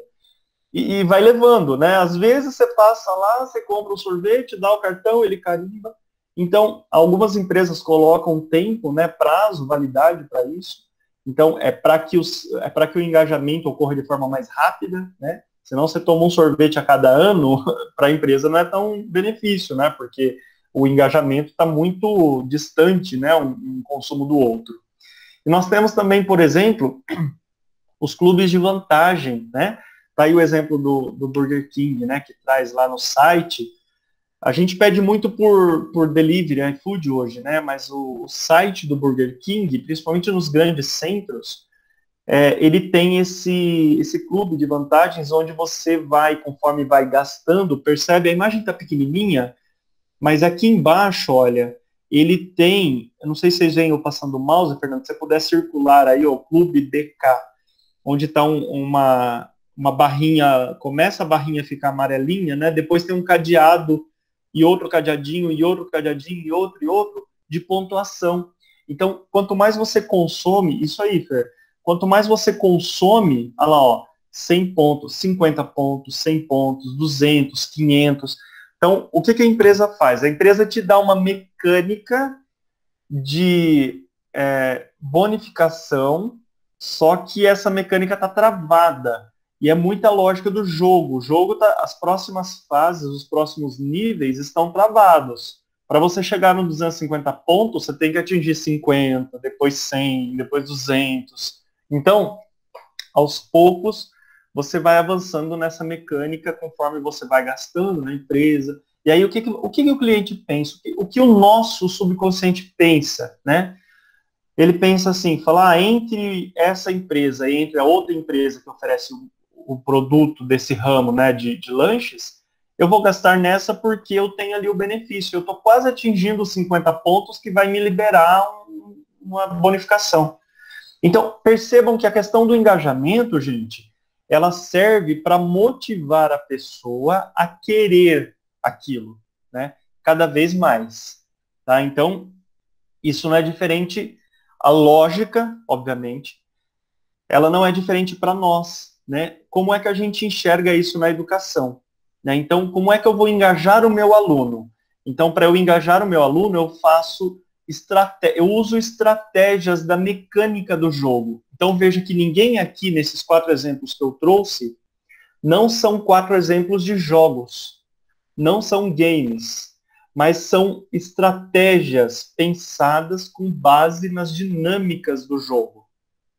E vai levando, né? Às vezes você passa lá, você compra um sorvete, dá o cartão, ele carimba. Então, algumas empresas colocam tempo, né, prazo, validade para isso. Então, é para que o engajamento ocorra de forma mais rápida, né? Senão você toma um sorvete a cada ano, para a empresa não é tão benefício, né? Porque o engajamento está muito distante, né, um consumo do outro. E nós temos também, por exemplo, os clubes de vantagem, né? Está aí o exemplo do Burger King, né, que traz lá no site. A gente pede muito por delivery, iFood hoje, né? Mas o site do Burger King, principalmente nos grandes centros, ele tem esse clube de vantagens onde você vai, conforme vai gastando, percebe, a imagem está pequenininha, mas aqui embaixo, olha, ele tem, eu não sei se vocês veem eu passando o mouse, Fernando, se você puder circular aí, ó, Clube BK, onde está uma barrinha, começa a barrinha a ficar amarelinha, né? Depois tem um cadeado e outro cadeadinho, e outro cadeadinho, e outro, de pontuação. Então, quanto mais você consome, isso aí, Fer, quanto mais você consome, olha lá, ó, 100 pontos, 50 pontos, 100 pontos, 200, 500. Então, o que a empresa faz? A empresa te dá uma mecânica de bonificação, só que essa mecânica está travada. E é muita lógica do jogo. O jogo, as próximas fases, os próximos níveis estão travados. Para você chegar no 250 pontos, você tem que atingir 50, depois 100, depois 200. Então, aos poucos, você vai avançando nessa mecânica conforme você vai gastando na empresa. E aí, o que o cliente pensa? O que o nosso subconsciente pensa, né? Ele pensa assim, fala, entre essa empresa e entre a outra empresa que oferece o produto desse ramo, né, de lanches, eu vou gastar nessa porque eu tenho ali o benefício. Eu estou quase atingindo os 50 pontos que vai me liberar uma bonificação. Então, percebam que a questão do engajamento, gente, ela serve para motivar a pessoa a querer aquilo, né? Cada vez mais. Tá? Então, isso não é diferente, a lógica, obviamente, ela não é diferente para nós, né? Como é que a gente enxerga isso na educação? Né? Então, como é que eu vou engajar o meu aluno? Então, para eu engajar o meu aluno, eu uso estratégias da mecânica do jogo. Então, veja que ninguém aqui, nesses 4 exemplos que eu trouxe, não são 4 exemplos de jogos, não são games, mas são estratégias pensadas com base nas dinâmicas do jogo,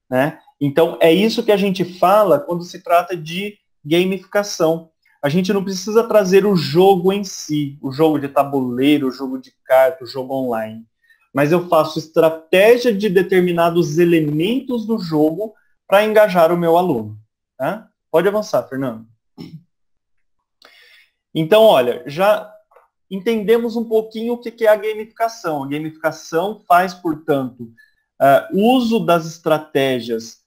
né? Então, é isso que a gente fala quando se trata de gamificação. A gente não precisa trazer o jogo em si, o jogo de tabuleiro, o jogo de carta, o jogo online. Mas eu faço estratégia de determinados elementos do jogo para engajar o meu aluno. Tá? Pode avançar, Fernando. Então, olha, já entendemos um pouquinho o que é a gamificação. A gamificação faz, portanto, uso das estratégias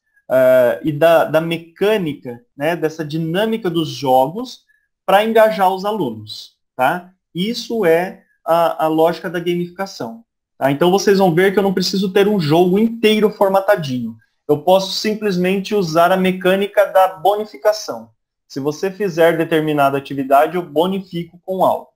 e da mecânica, né, dessa dinâmica dos jogos para engajar os alunos. Tá? Isso é a lógica da gamificação. Tá? Então, vocês vão ver que eu não preciso ter um jogo inteiro formatadinho. Eu posso simplesmente usar a mecânica da bonificação. Se você fizer determinada atividade, eu bonifico com algo.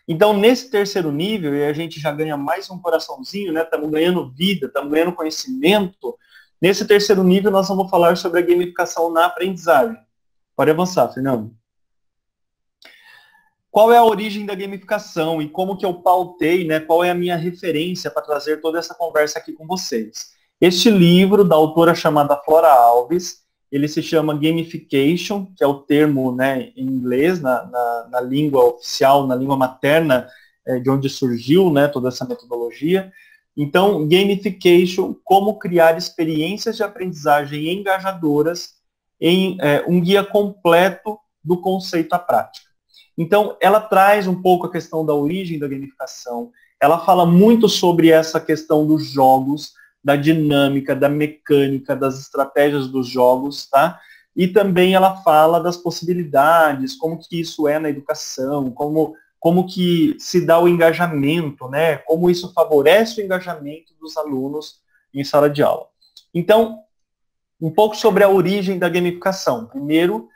Então, nesse terceiro nível, e a gente já ganha mais um coraçãozinho, né? Estamos ganhando vida, estamos ganhando conhecimento. Nesse terceiro nível, nós vamos falar sobre a gamificação na aprendizagem. Pode avançar, Fernando. Qual é a origem da gamificação e como que eu pautei, né? Qual é a minha referência para trazer toda essa conversa aqui com vocês? Este livro, da autora chamada Flora Alves, ele se chama Gamification, que é o termo, né, em inglês, na língua oficial, na língua materna, de onde surgiu, né, toda essa metodologia. Então, Gamification, como criar experiências de aprendizagem engajadoras em um guia completo do conceito à prática. Então, ela traz um pouco a questão da origem da gamificação, ela fala muito sobre essa questão dos jogos, da dinâmica, da mecânica, das estratégias dos jogos, tá? E também ela fala das possibilidades, como que isso é na educação, como que se dá o engajamento, né? Como isso favorece o engajamento dos alunos em sala de aula. Então, um pouco sobre a origem da gamificação. Primeiro,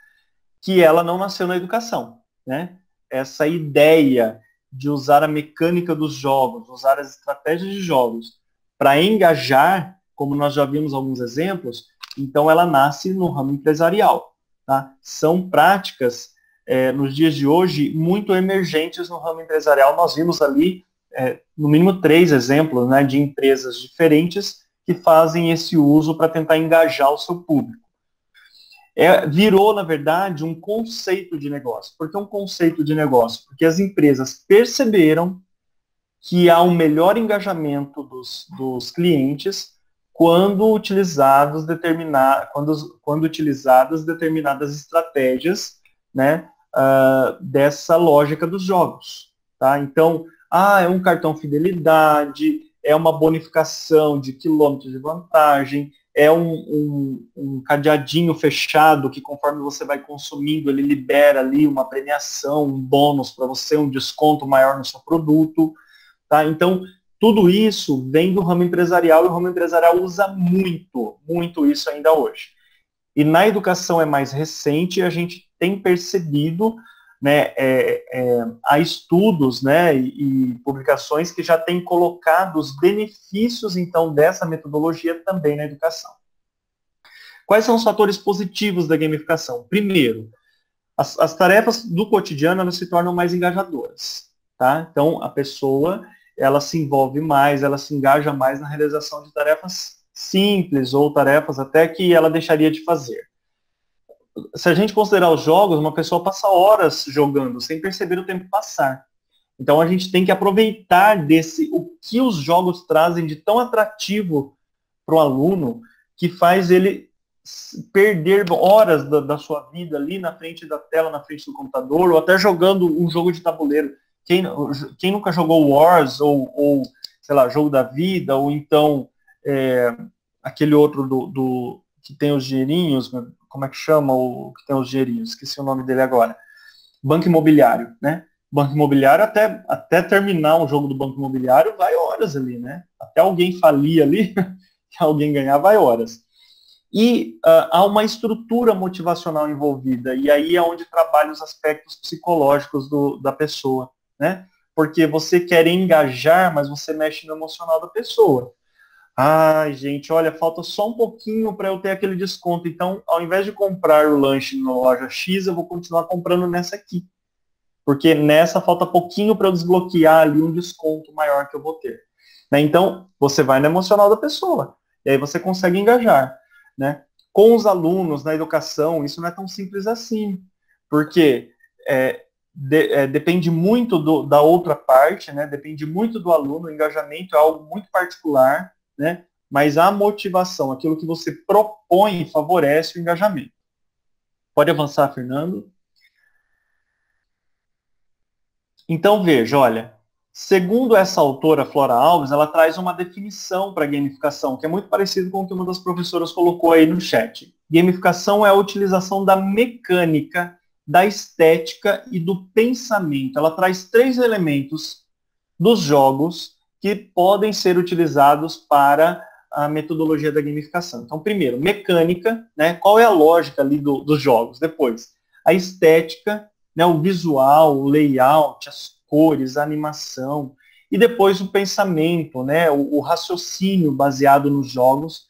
que ela não nasceu na educação, né? Essa ideia de usar a mecânica dos jogos, usar as estratégias de jogos para engajar, como nós já vimos alguns exemplos, então ela nasce no ramo empresarial. Tá? São práticas, nos dias de hoje, muito emergentes no ramo empresarial. Nós vimos ali, no mínimo 3 exemplos, né, de empresas diferentes que fazem esse uso para tentar engajar o seu público. Virou, na verdade, um conceito de negócio. Por que um conceito de negócio? Porque as empresas perceberam que há um melhor engajamento dos clientes quando utilizadas determinadas estratégias, né, dessa lógica dos jogos. Tá? Então, é um cartão fidelidade, é uma bonificação de quilômetros de vantagem, é um cadeadinho fechado que conforme você vai consumindo, ele libera ali uma premiação, um bônus para você, um desconto maior no seu produto, tá? Então, tudo isso vem do ramo empresarial e o ramo empresarial usa muito, muito isso ainda hoje. E na educação é mais recente e a gente tem percebido, né, há estudos, né, e publicações que já têm colocado os benefícios, então, dessa metodologia também na educação. Quais são os fatores positivos da gamificação? Primeiro, as tarefas do cotidiano elas se tornam mais engajadoras, tá? Então, a pessoa, ela se envolve mais, ela se engaja mais na realização de tarefas simples ou tarefas até que ela deixaria de fazer. Se a gente considerar os jogos, uma pessoa passa horas jogando sem perceber o tempo passar. Então a gente tem que aproveitar o que os jogos trazem de tão atrativo para o aluno que faz ele perder horas da sua vida ali na frente da tela, na frente do computador, ou até jogando um jogo de tabuleiro. Quem nunca jogou Wars ou sei lá, Jogo da Vida, ou então aquele outro que tem os dinheirinhos, como é que chama o que tem os dinheirinhos? Esqueci o nome dele agora. Banco Imobiliário, né? Banco Imobiliário, até terminar um jogo do Banco Imobiliário, vai horas ali, né? Até alguém falir ali, que alguém ganhar, vai horas. E há uma estrutura motivacional envolvida, e aí é onde trabalha os aspectos psicológicos da pessoa, né? Porque você quer engajar, mas você mexe no emocional da pessoa. Ai, gente, olha, falta só um pouquinho para eu ter aquele desconto. Então, ao invés de comprar o lanche na loja X, eu vou continuar comprando nessa aqui. Porque nessa falta pouquinho para eu desbloquear ali um desconto maior que eu vou ter. Né? Então, você vai no emocional da pessoa. E aí você consegue engajar. Né? Com os alunos, na educação, isso não é tão simples assim. Porque depende muito da outra parte, né? Depende muito do aluno. O engajamento é algo muito particular. Né? Mas a motivação, aquilo que você propõe, favorece o engajamento. Pode avançar, Fernando? Então, veja, olha, segundo essa autora, Flora Alves, ela traz uma definição para gamificação, que é muito parecido com o que uma das professoras colocou aí no chat. Gamificação é a utilização da mecânica, da estética e do pensamento. Ela traz 3 elementos dos jogos que podem ser utilizados para a metodologia da gamificação. Então, primeiro, mecânica, né? Qual é a lógica ali dos jogos? Depois, a estética, né? O visual, o layout, as cores, a animação. E depois o pensamento, né? O raciocínio baseado nos jogos,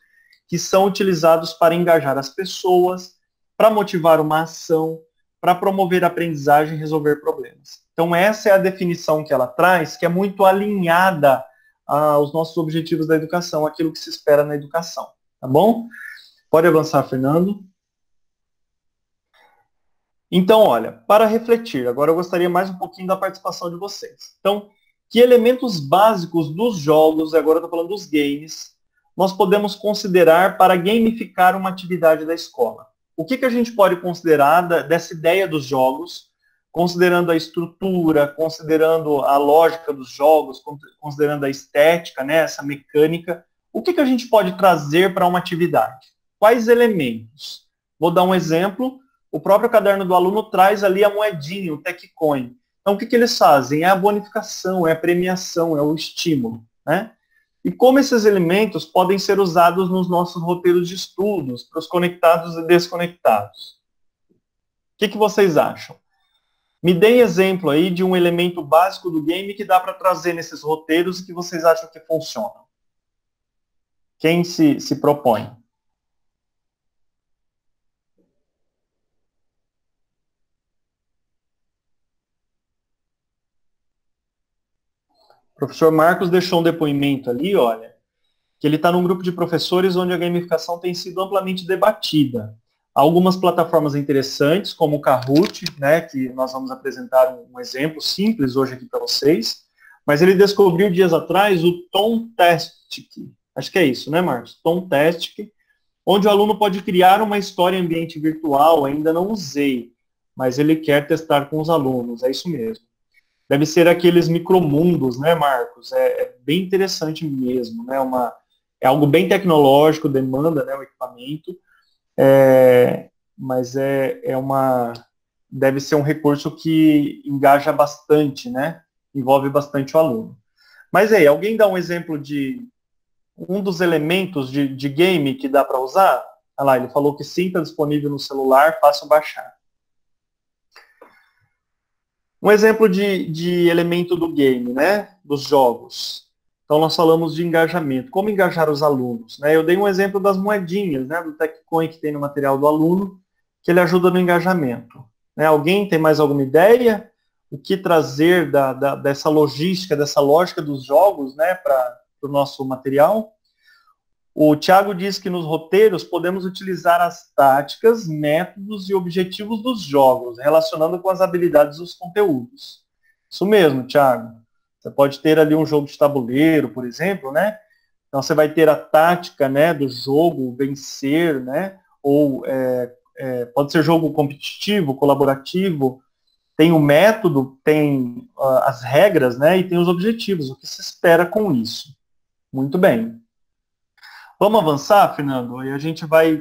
que são utilizados para engajar as pessoas, para motivar uma ação, para promover a aprendizagem e resolver problemas. Então, essa é a definição que ela traz, que é muito alinhada aos nossos objetivos da educação, aquilo que se espera na educação. Tá bom? Pode avançar, Fernando. Então, olha, para refletir, agora eu gostaria mais um pouquinho da participação de vocês. Então, que elementos básicos dos jogos, agora eu estou falando dos games, nós podemos considerar para gamificar uma atividade da escola? O que a gente pode considerar dessa ideia dos jogos, considerando a estrutura, considerando a lógica dos jogos, considerando a estética, né, essa mecânica, o que a gente pode trazer para uma atividade? Quais elementos? Vou dar um exemplo, o próprio caderno do aluno traz ali a moedinha, o TechCoin. Então, o que eles fazem? É a bonificação, é a premiação, é o estímulo, né? E como esses elementos podem ser usados nos nossos roteiros de estudos, para os conectados e desconectados? O que vocês acham? Me deem exemplo aí de um elemento básico do game que dá para trazer nesses roteiros e que vocês acham que funcionam. Quem se propõe? O professor Marcos deixou um depoimento ali, olha, que ele está num grupo de professores onde a gamificação tem sido amplamente debatida. Há algumas plataformas interessantes, como o Kahoot, né, que nós vamos apresentar um exemplo simples hoje aqui para vocês, mas ele descobriu dias atrás o Tomtastic, acho que é isso, né, Marcos? Tomtastic, onde o aluno pode criar uma história em ambiente virtual, ainda não usei, mas ele quer testar com os alunos, é isso mesmo. Deve ser aqueles micromundos, né, Marcos? É bem interessante mesmo, né? É algo bem tecnológico, demanda, né, o equipamento, mas deve ser um recurso que engaja bastante, né? Envolve bastante o aluno. Mas aí, alguém dá um exemplo de um dos elementos de game que dá para usar? Olha lá, ele falou que sim, está disponível no celular, fácil baixar. Um exemplo de elemento do game, né? Dos jogos. Então, nós falamos de engajamento. Como engajar os alunos? Né? Eu dei um exemplo das moedinhas, né? Do TechCoin que tem no material do aluno, que ele ajuda no engajamento. Né? Alguém tem mais alguma ideia? O que trazer dessa logística, dessa lógica dos jogos, né, para o nosso material? O Thiago diz que nos roteiros podemos utilizar as táticas, métodos e objetivos dos jogos, relacionando com as habilidades dos conteúdos. Isso mesmo, Thiago. Você pode ter ali um jogo de tabuleiro, por exemplo, né? Então você vai ter a tática, né, do jogo, vencer, né? Ou pode ser jogo competitivo, colaborativo. Tem o método, tem as regras, né? E tem os objetivos. O que se espera com isso? Muito bem. Vamos avançar, Fernando? E a gente vai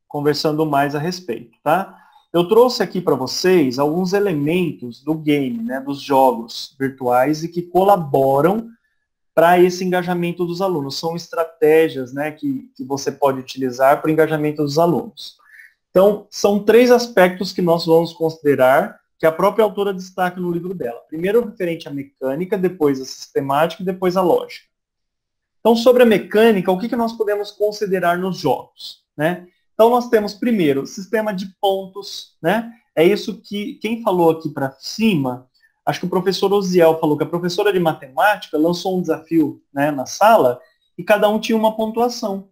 conversando mais a respeito, tá? Eu trouxe aqui para vocês alguns elementos do game, né, dos jogos virtuais e que colaboram para esse engajamento dos alunos. São estratégias, né, que você pode utilizar para o engajamento dos alunos. Então, são 3 aspectos que nós vamos considerar, que a própria autora destaca no livro dela. Primeiro, referente à mecânica, depois a sistemática e depois a lógica. Então, sobre a mecânica, o que nós podemos considerar nos jogos, né? Então, nós temos, primeiro, o sistema de pontos, né? É isso que, quem falou aqui para cima, acho que o professor Osiel falou que a professora de matemática lançou um desafio, né, na sala, e cada um tinha uma pontuação.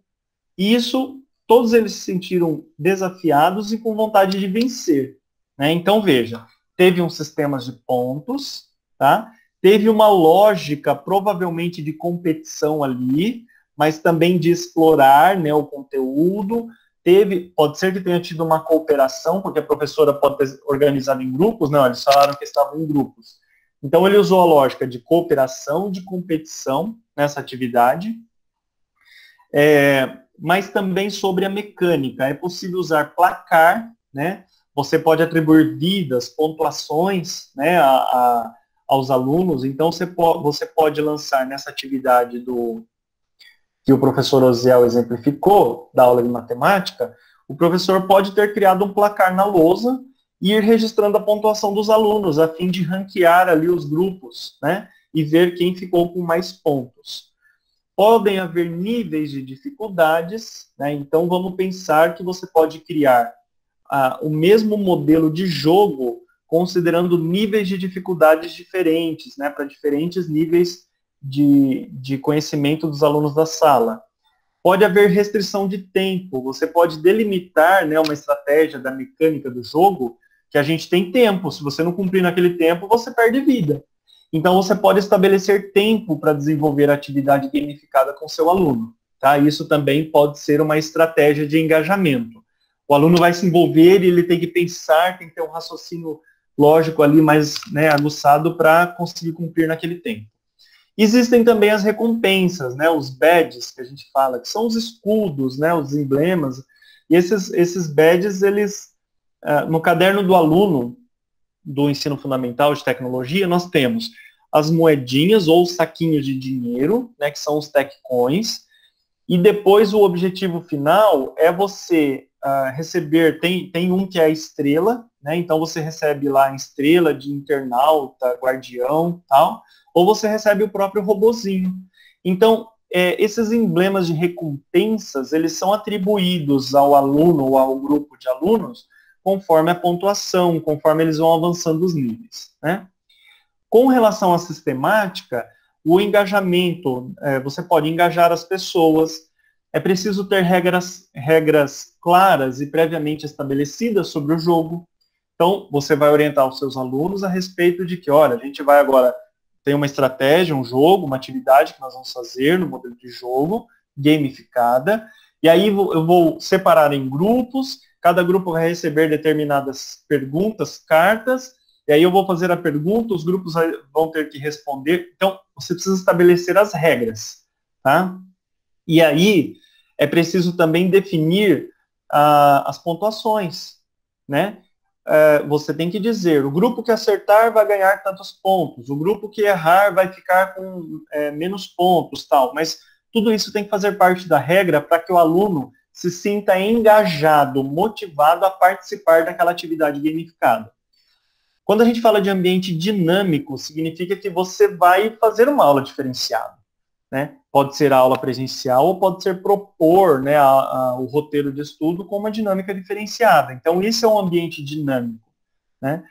E isso, todos eles se sentiram desafiados e com vontade de vencer, né? Então, veja, teve um sistema de pontos, tá? Teve uma lógica, provavelmente, de competição ali, mas também de explorar, né, o conteúdo. Pode ser que tenha tido uma cooperação, porque a professora pode ter organizado em grupos, não, eles falaram que estavam em grupos. Então, ele usou a lógica de cooperação, de competição nessa atividade, mas também sobre a mecânica. É possível usar placar, né? Você pode atribuir vidas, pontuações, né, aos alunos. Então, você pode lançar nessa atividade que o professor Osiel exemplificou, da aula de matemática, o professor pode ter criado um placar na lousa e ir registrando a pontuação dos alunos, a fim de ranquear ali os grupos, né, e ver quem ficou com mais pontos. Podem haver níveis de dificuldades, né, então vamos pensar que você pode criar o mesmo modelo de jogo, considerando níveis de dificuldades diferentes, né, para diferentes níveis de conhecimento dos alunos da sala. Pode haver restrição de tempo, você pode delimitar, né, uma estratégia da mecânica do jogo, que a gente tem tempo, se você não cumprir naquele tempo, você perde vida. Então você pode estabelecer tempo para desenvolver a atividade gamificada com seu aluno. Tá? Isso também pode ser uma estratégia de engajamento. O aluno vai se envolver e ele tem que pensar, tem que ter um raciocínio lógico ali mais, né, aguçado para conseguir cumprir naquele tempo. Existem também as recompensas, né, os badges que a gente fala, que são os escudos, né, os emblemas. E esses badges, eles, no caderno do aluno do ensino fundamental de tecnologia, nós temos as moedinhas ou os saquinhos de dinheiro, né, que são os TechCoins. E depois o objetivo final é você receber, tem um que é a estrela, né, então você recebe lá a estrela de internauta, guardião, tal, ou você recebe o próprio robozinho. Então, esses emblemas de recompensas, eles são atribuídos ao aluno ou ao grupo de alunos conforme a pontuação, conforme eles vão avançando os níveis, né? Com relação à sistemática, o engajamento, você pode engajar as pessoas, é preciso ter regras claras e previamente estabelecidas sobre o jogo. Então, você vai orientar os seus alunos a respeito de que, olha, a gente vai agora ter uma estratégia, um jogo, uma atividade que nós vamos fazer no modelo de jogo, gamificada, e aí eu vou separar em grupos, cada grupo vai receber determinadas perguntas, cartas, e aí eu vou fazer a pergunta, os grupos vão ter que responder. Então, você precisa estabelecer as regras, tá? E aí é preciso também definir as pontuações, né? Você tem que dizer, o grupo que acertar vai ganhar tantos pontos, o grupo que errar vai ficar com menos pontos, tal. Mas tudo isso tem que fazer parte da regra para que o aluno se sinta engajado, motivado a participar daquela atividade gamificada. Quando a gente fala de ambiente dinâmico, significa que você vai fazer uma aula diferenciada, né? Pode ser a aula presencial ou pode ser propor, né, o roteiro de estudo com uma dinâmica diferenciada. Então, isso é um ambiente dinâmico, né?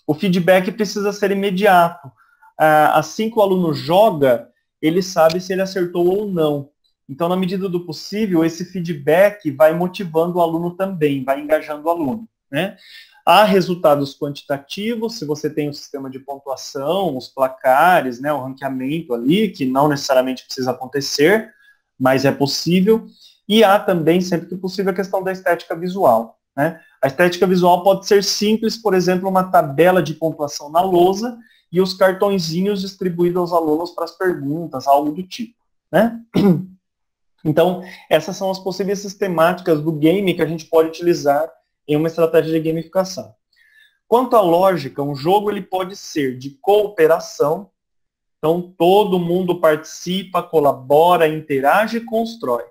O feedback precisa ser imediato. Assim que o aluno joga, ele sabe se ele acertou ou não. Então, na medida do possível, esse feedback vai motivando o aluno também, vai engajando o aluno, né? Há resultados quantitativos, se você tem o sistema de pontuação, os placares, né, o ranqueamento ali, que não necessariamente precisa acontecer, mas é possível. E há também, sempre que possível, a questão da estética visual, né? A estética visual pode ser simples, por exemplo, uma tabela de pontuação na lousa e os cartõezinhos distribuídos aos alunos para as perguntas, algo do tipo, né? Então, essas são as possíveis sistemáticas do game que a gente pode utilizar em uma estratégia de gamificação. Quanto à lógica, um jogo ele pode ser de cooperação, então todo mundo participa, colabora, interage e constrói,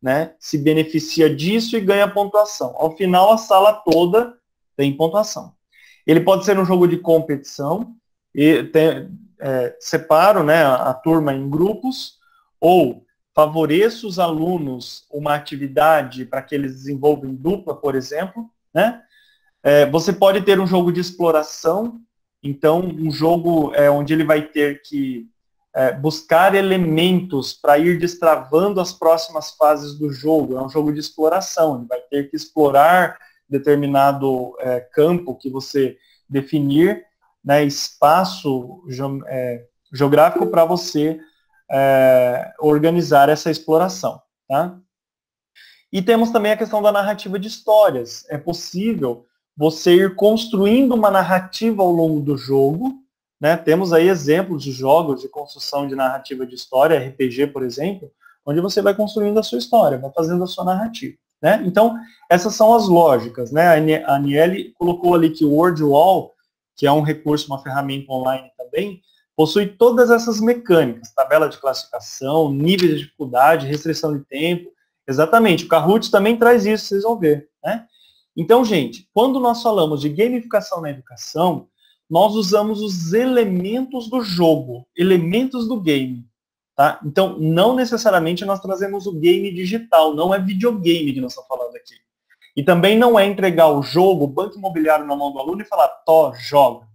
né? Se beneficia disso e ganha pontuação. Ao final, a sala toda tem pontuação. Ele pode ser um jogo de competição, e separo, né, a turma em grupos, ou favoreço os alunos uma atividade para que eles desenvolvam em dupla, por exemplo, né? Você pode ter um jogo de exploração, então um jogo onde ele vai ter que buscar elementos para ir destravando as próximas fases do jogo. É um jogo de exploração, ele vai ter que explorar determinado campo que você definir, né, espaço geográfico para você organizar essa exploração, tá? E temos também a questão da narrativa de histórias. É possível você ir construindo uma narrativa ao longo do jogo, né? Temos aí exemplos de jogos de construção de narrativa de história, RPG, por exemplo, onde você vai construindo a sua história, vai fazendo a sua narrativa, né? Então, essas são as lógicas, né? A Aniele colocou ali que o WordWall, que é um recurso, uma ferramenta online também, possui todas essas mecânicas, tabela de classificação, níveis de dificuldade, restrição de tempo. Exatamente, o Kahoot também traz isso, vocês vão ver, né? Então, gente, quando nós falamos de gamificação na educação, nós usamos os elementos do jogo, elementos do game, tá? Então, não necessariamente nós trazemos o game digital, não é videogame que nós estamos falando aqui. E também não é entregar o jogo, o banco imobiliário na mão do aluno e falar, tó, joga,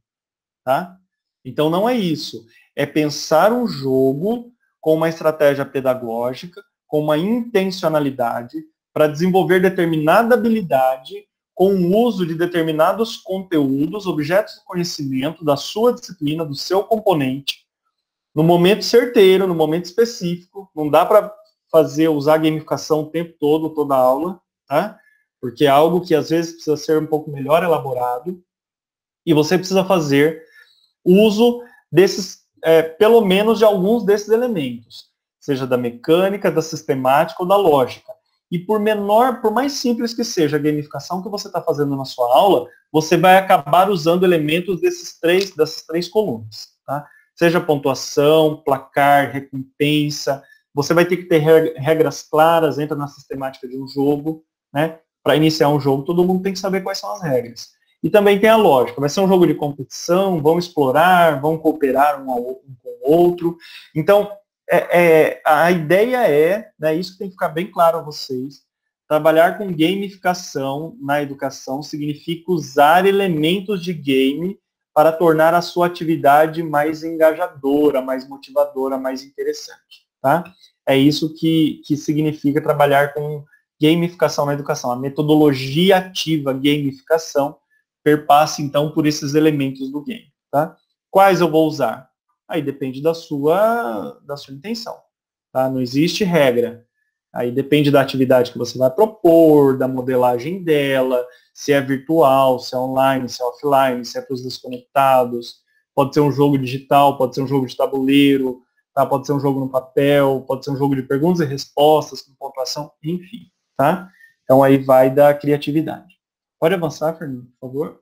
tá? Então, não é isso. É pensar um jogo com uma estratégia pedagógica, com uma intencionalidade, para desenvolver determinada habilidade, com o uso de determinados conteúdos, objetos de conhecimento da sua disciplina, do seu componente, no momento certeiro, no momento específico. Não dá para usar gamificação o tempo todo, toda a aula, tá? Porque é algo que às vezes precisa ser um pouco melhor elaborado, e você precisa fazer uso desses, pelo menos de alguns desses elementos, seja da mecânica, da sistemática ou da lógica. E por mais simples que seja a gamificação que você está fazendo na sua aula, você vai acabar usando elementos dessas três colunas, tá? Seja pontuação, placar, recompensa. Você vai ter que ter regras claras, entra na sistemática de um jogo, né? Para iniciar um jogo, todo mundo tem que saber quais são as regras. E também tem a lógica. Vai ser um jogo de competição, vão explorar, vão cooperar um com o outro. Então, a ideia né, isso tem que ficar bem claro a vocês, trabalhar com gamificação na educação significa usar elementos de game para tornar a sua atividade mais engajadora, mais motivadora, mais interessante, tá? É isso que significa trabalhar com gamificação na educação. A metodologia ativa gamificação perpassa, então, por esses elementos do game, tá? Quais eu vou usar? Aí depende da sua intenção, tá? Não existe regra. Aí depende da atividade que você vai propor, da modelagem dela, se é virtual, se é online, se é offline, se é para os desconectados. Pode ser um jogo digital, pode ser um jogo de tabuleiro, tá? Pode ser um jogo no papel, pode ser um jogo de perguntas e respostas, com pontuação, enfim, tá? Então aí vai da criatividade. Pode avançar, Fernando, por favor.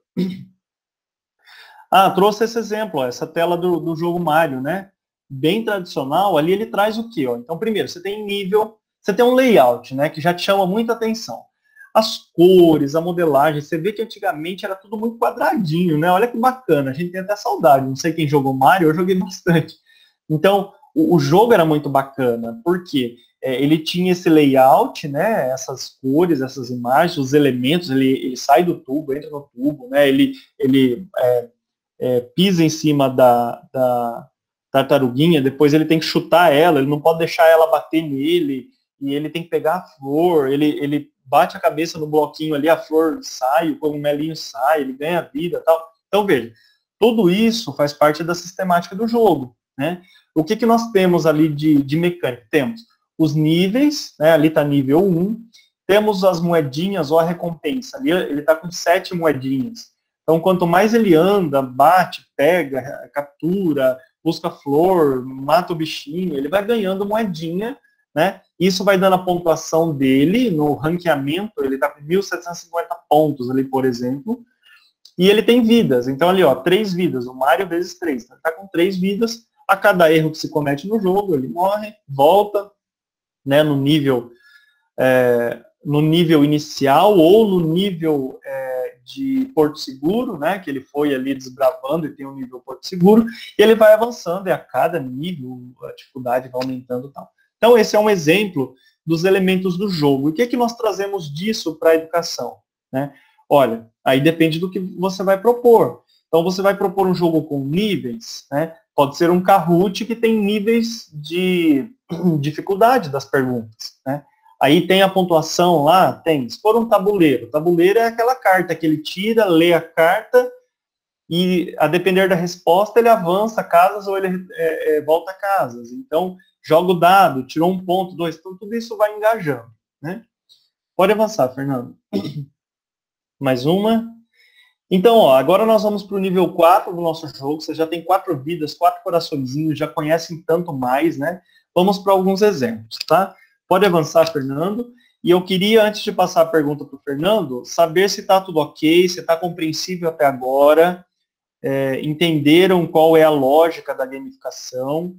Trouxe esse exemplo, ó, essa tela do jogo Mario, né? Bem tradicional, ali ele traz o quê? Ó? Então, primeiro, você tem nível, você tem um layout, né? Que já te chama muita atenção. As cores, a modelagem, você vê que antigamente era tudo muito quadradinho, né? Olha que bacana, a gente tem até saudade. Não sei quem jogou Mario, eu joguei bastante. Então, o jogo era muito bacana, porque ele tinha esse layout, né? Essas cores, essas imagens, os elementos, ele sai do tubo, entra no tubo, né? Ele pisa em cima da tartaruguinha, depois ele tem que chutar ela, ele não pode deixar ela bater nele, e ele tem que pegar a flor, ele bate a cabeça no bloquinho ali, a flor sai, o cogumelinho sai, ele ganha vida e tal. Então, veja, tudo isso faz parte da sistemática do jogo, né? O que nós temos ali de mecânica? Temos os níveis, né? Ali está nível 1, temos as moedinhas ou a recompensa, ali ele está com 7 moedinhas. Então, quanto mais ele anda, bate, pega, captura, busca flor, mata o bichinho, ele vai ganhando moedinha, né? Isso vai dando a pontuação dele no ranqueamento, ele está com 1.750 pontos ali, por exemplo, e ele tem vidas. Então, ali, ó, 3 vidas, o Mario vezes 3. Então, ele está com 3 vidas, a cada erro que se comete no jogo, ele morre, volta, né, no nível inicial ou no nível de Porto Seguro, né, que ele foi ali desbravando e tem um nível Porto Seguro, e ele vai avançando, e a cada nível a dificuldade vai aumentando e tal. Então, esse é um exemplo dos elementos do jogo. E o que nós trazemos disso para a educação, né? Olha, aí depende do que você vai propor. Então, você vai propor um jogo com níveis, né? Pode ser um Kahoot que tem níveis de dificuldade das perguntas, né? Aí tem a pontuação lá, tem. Se for um tabuleiro, o tabuleiro é aquela carta que ele tira, lê a carta e, a depender da resposta, ele avança casas ou ele volta casas. Então, joga o dado, tirou 1 ponto, 2, então tudo isso vai engajando, né? Pode avançar, Fernando. Mais uma. Então, ó, agora nós vamos para o nível 4 do nosso jogo. Você já tem 4 vidas, 4 coraçõezinhos, já conhecem tanto mais, né? Vamos para alguns exemplos, tá? Pode avançar, Fernando. E eu queria, antes de passar a pergunta para o Fernando, saber se está tudo ok, se está compreensível até agora, entenderam qual é a lógica da gamificação,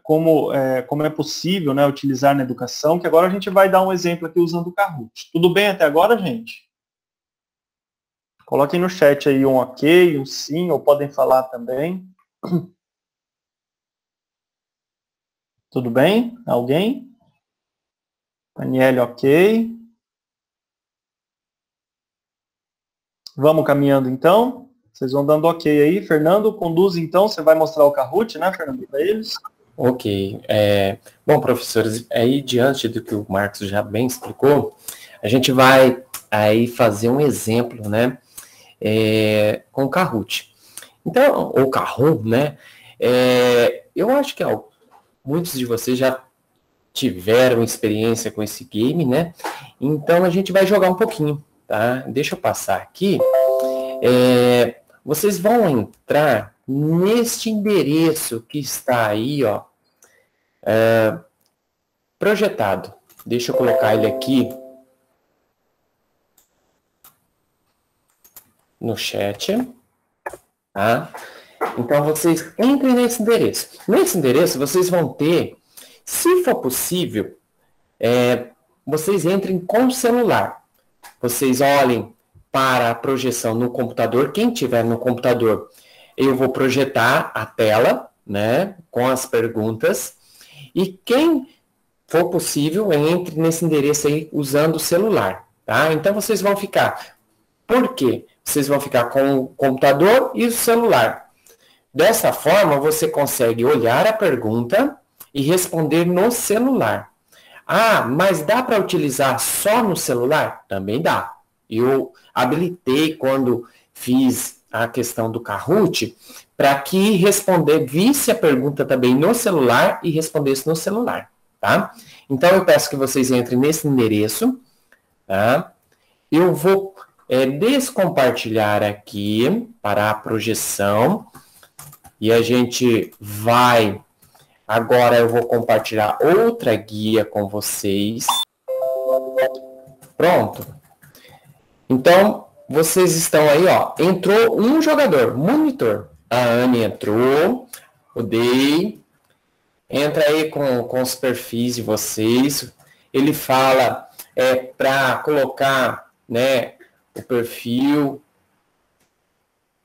como é possível, né, utilizar na educação, que agora a gente vai dar um exemplo aqui usando o Kahoot. Tudo bem até agora, gente? Coloquem no chat aí um ok, um sim, ou podem falar também. Tudo bem? Alguém? Daniele, ok. Vamos caminhando então. Vocês vão dando ok aí. Fernando, conduz então. Você vai mostrar o Kahoot, né, Fernando, para eles? Ok. Bom, professores, aí diante do que o Marcos já bem explicou, a gente vai aí fazer um exemplo, né, com o Kahoot. Então, ou Kahoot, né, eu acho que muitos de vocês já tiveram experiência com esse game, né, então a gente vai jogar um pouquinho, tá? Deixa eu passar aqui. Vocês vão entrar neste endereço que está aí, ó, projetado. Deixa eu colocar ele aqui no chat, tá? Então, vocês entrem nesse endereço. Nesse endereço, vocês vão ter, se for possível, vocês entrem com o celular. Vocês olhem para a projeção no computador. Quem tiver no computador, eu vou projetar a tela, né, com as perguntas. E quem for possível, entre nesse endereço aí usando o celular, tá? Então, vocês vão ficar... Por quê? Vocês vão ficar com o computador e o celular. Dessa forma, você consegue olhar a pergunta e responder no celular. Ah, mas dá para utilizar só no celular? Também dá. Eu habilitei quando fiz a questão do Kahoot para que visse a pergunta também no celular e respondesse no celular, tá? Então, eu peço que vocês entrem nesse endereço, tá? Eu vou descompartilhar aqui para a projeção e a gente vai Agora eu vou compartilhar outra guia com vocês. Pronto. Então, vocês estão aí, ó. Entrou um jogador, monitor. A Anne entrou, o Day. Entra aí com os perfis de vocês. Ele fala para colocar, né, o perfil.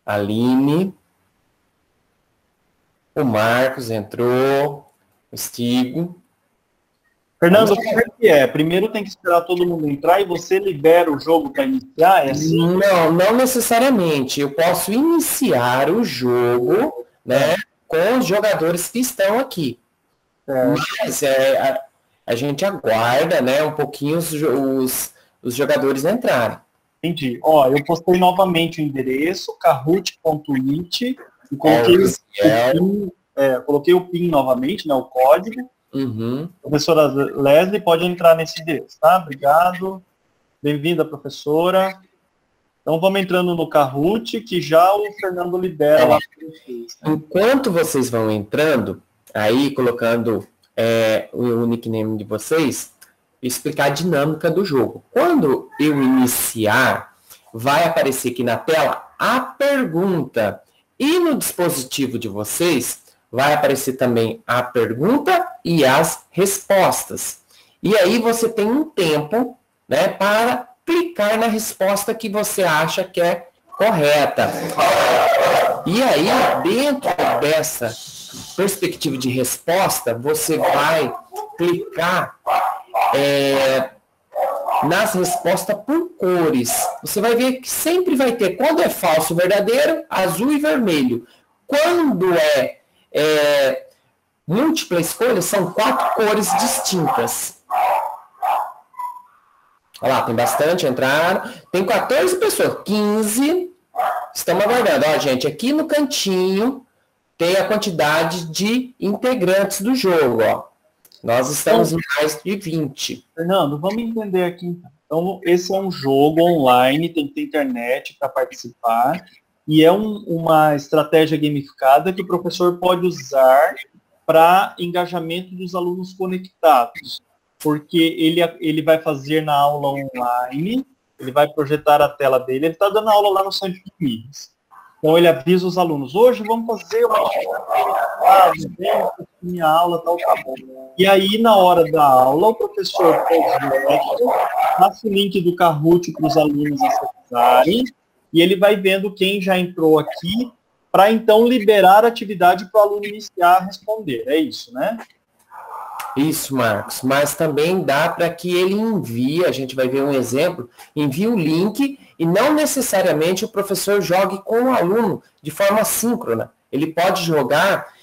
Aline. O Marcos entrou. O Stigo. Fernando, como é que é? Primeiro tem que esperar todo mundo entrar e você libera o jogo para iniciar? É assim? Não necessariamente. Eu posso iniciar o jogo, né, com os jogadores que estão aqui. Mas a gente aguarda, né, um pouquinho os jogadores entrarem. Entendi. Ó, eu postei novamente o endereço, kahoot.it, e coloquei o PIN novamente, né, o código. Uhum. Professora Leslie pode entrar nesse endereço, tá? Obrigado. Bem-vinda, professora. Então vamos entrando no Kahoot, que já o Fernando libera lá para vocês. Enquanto vocês vão entrando, aí colocando o nickname de vocês, explicar a dinâmica do jogo. Quando eu iniciar, vai aparecer aqui na tela a pergunta. E no dispositivo de vocês, vai aparecer também a pergunta e as respostas. E aí você tem um tempo, né, para clicar na resposta que você acha que é correta. E aí, dentro dessa perspectiva de resposta, você vai clicar nas respostas por cores. Você vai ver que sempre vai ter, quando é falso, verdadeiro, azul e vermelho. Quando múltipla escolha, são 4 cores distintas. Olha lá, tem bastante, entraram. Tem 14 pessoas, 15 estamos aguardando. Ó, gente, aqui no cantinho tem a quantidade de integrantes do jogo, ó. Nós estamos em mais de 20. Fernando, vamos entender aqui. Então, esse é um jogo online, tem que ter internet para participar, e é uma estratégia gamificada que o professor pode usar para engajamento dos alunos conectados, porque ele vai fazer na aula online, ele vai projetar a tela dele, ele está dando aula lá no centro de mídias. Então ele avisa os alunos, hoje vamos fazer uma minha aula, tal. E aí, na hora da aula, o professor passa o link do Kahoot para os alunos acessarem, e ele vai vendo quem já entrou aqui, para então liberar a atividade para o aluno iniciar a responder. É isso, né? Isso, Marcos. Mas também dá para que ele envie, a gente vai ver um exemplo, envie o link e não necessariamente o professor jogue com o aluno de forma síncrona. Ele pode jogar,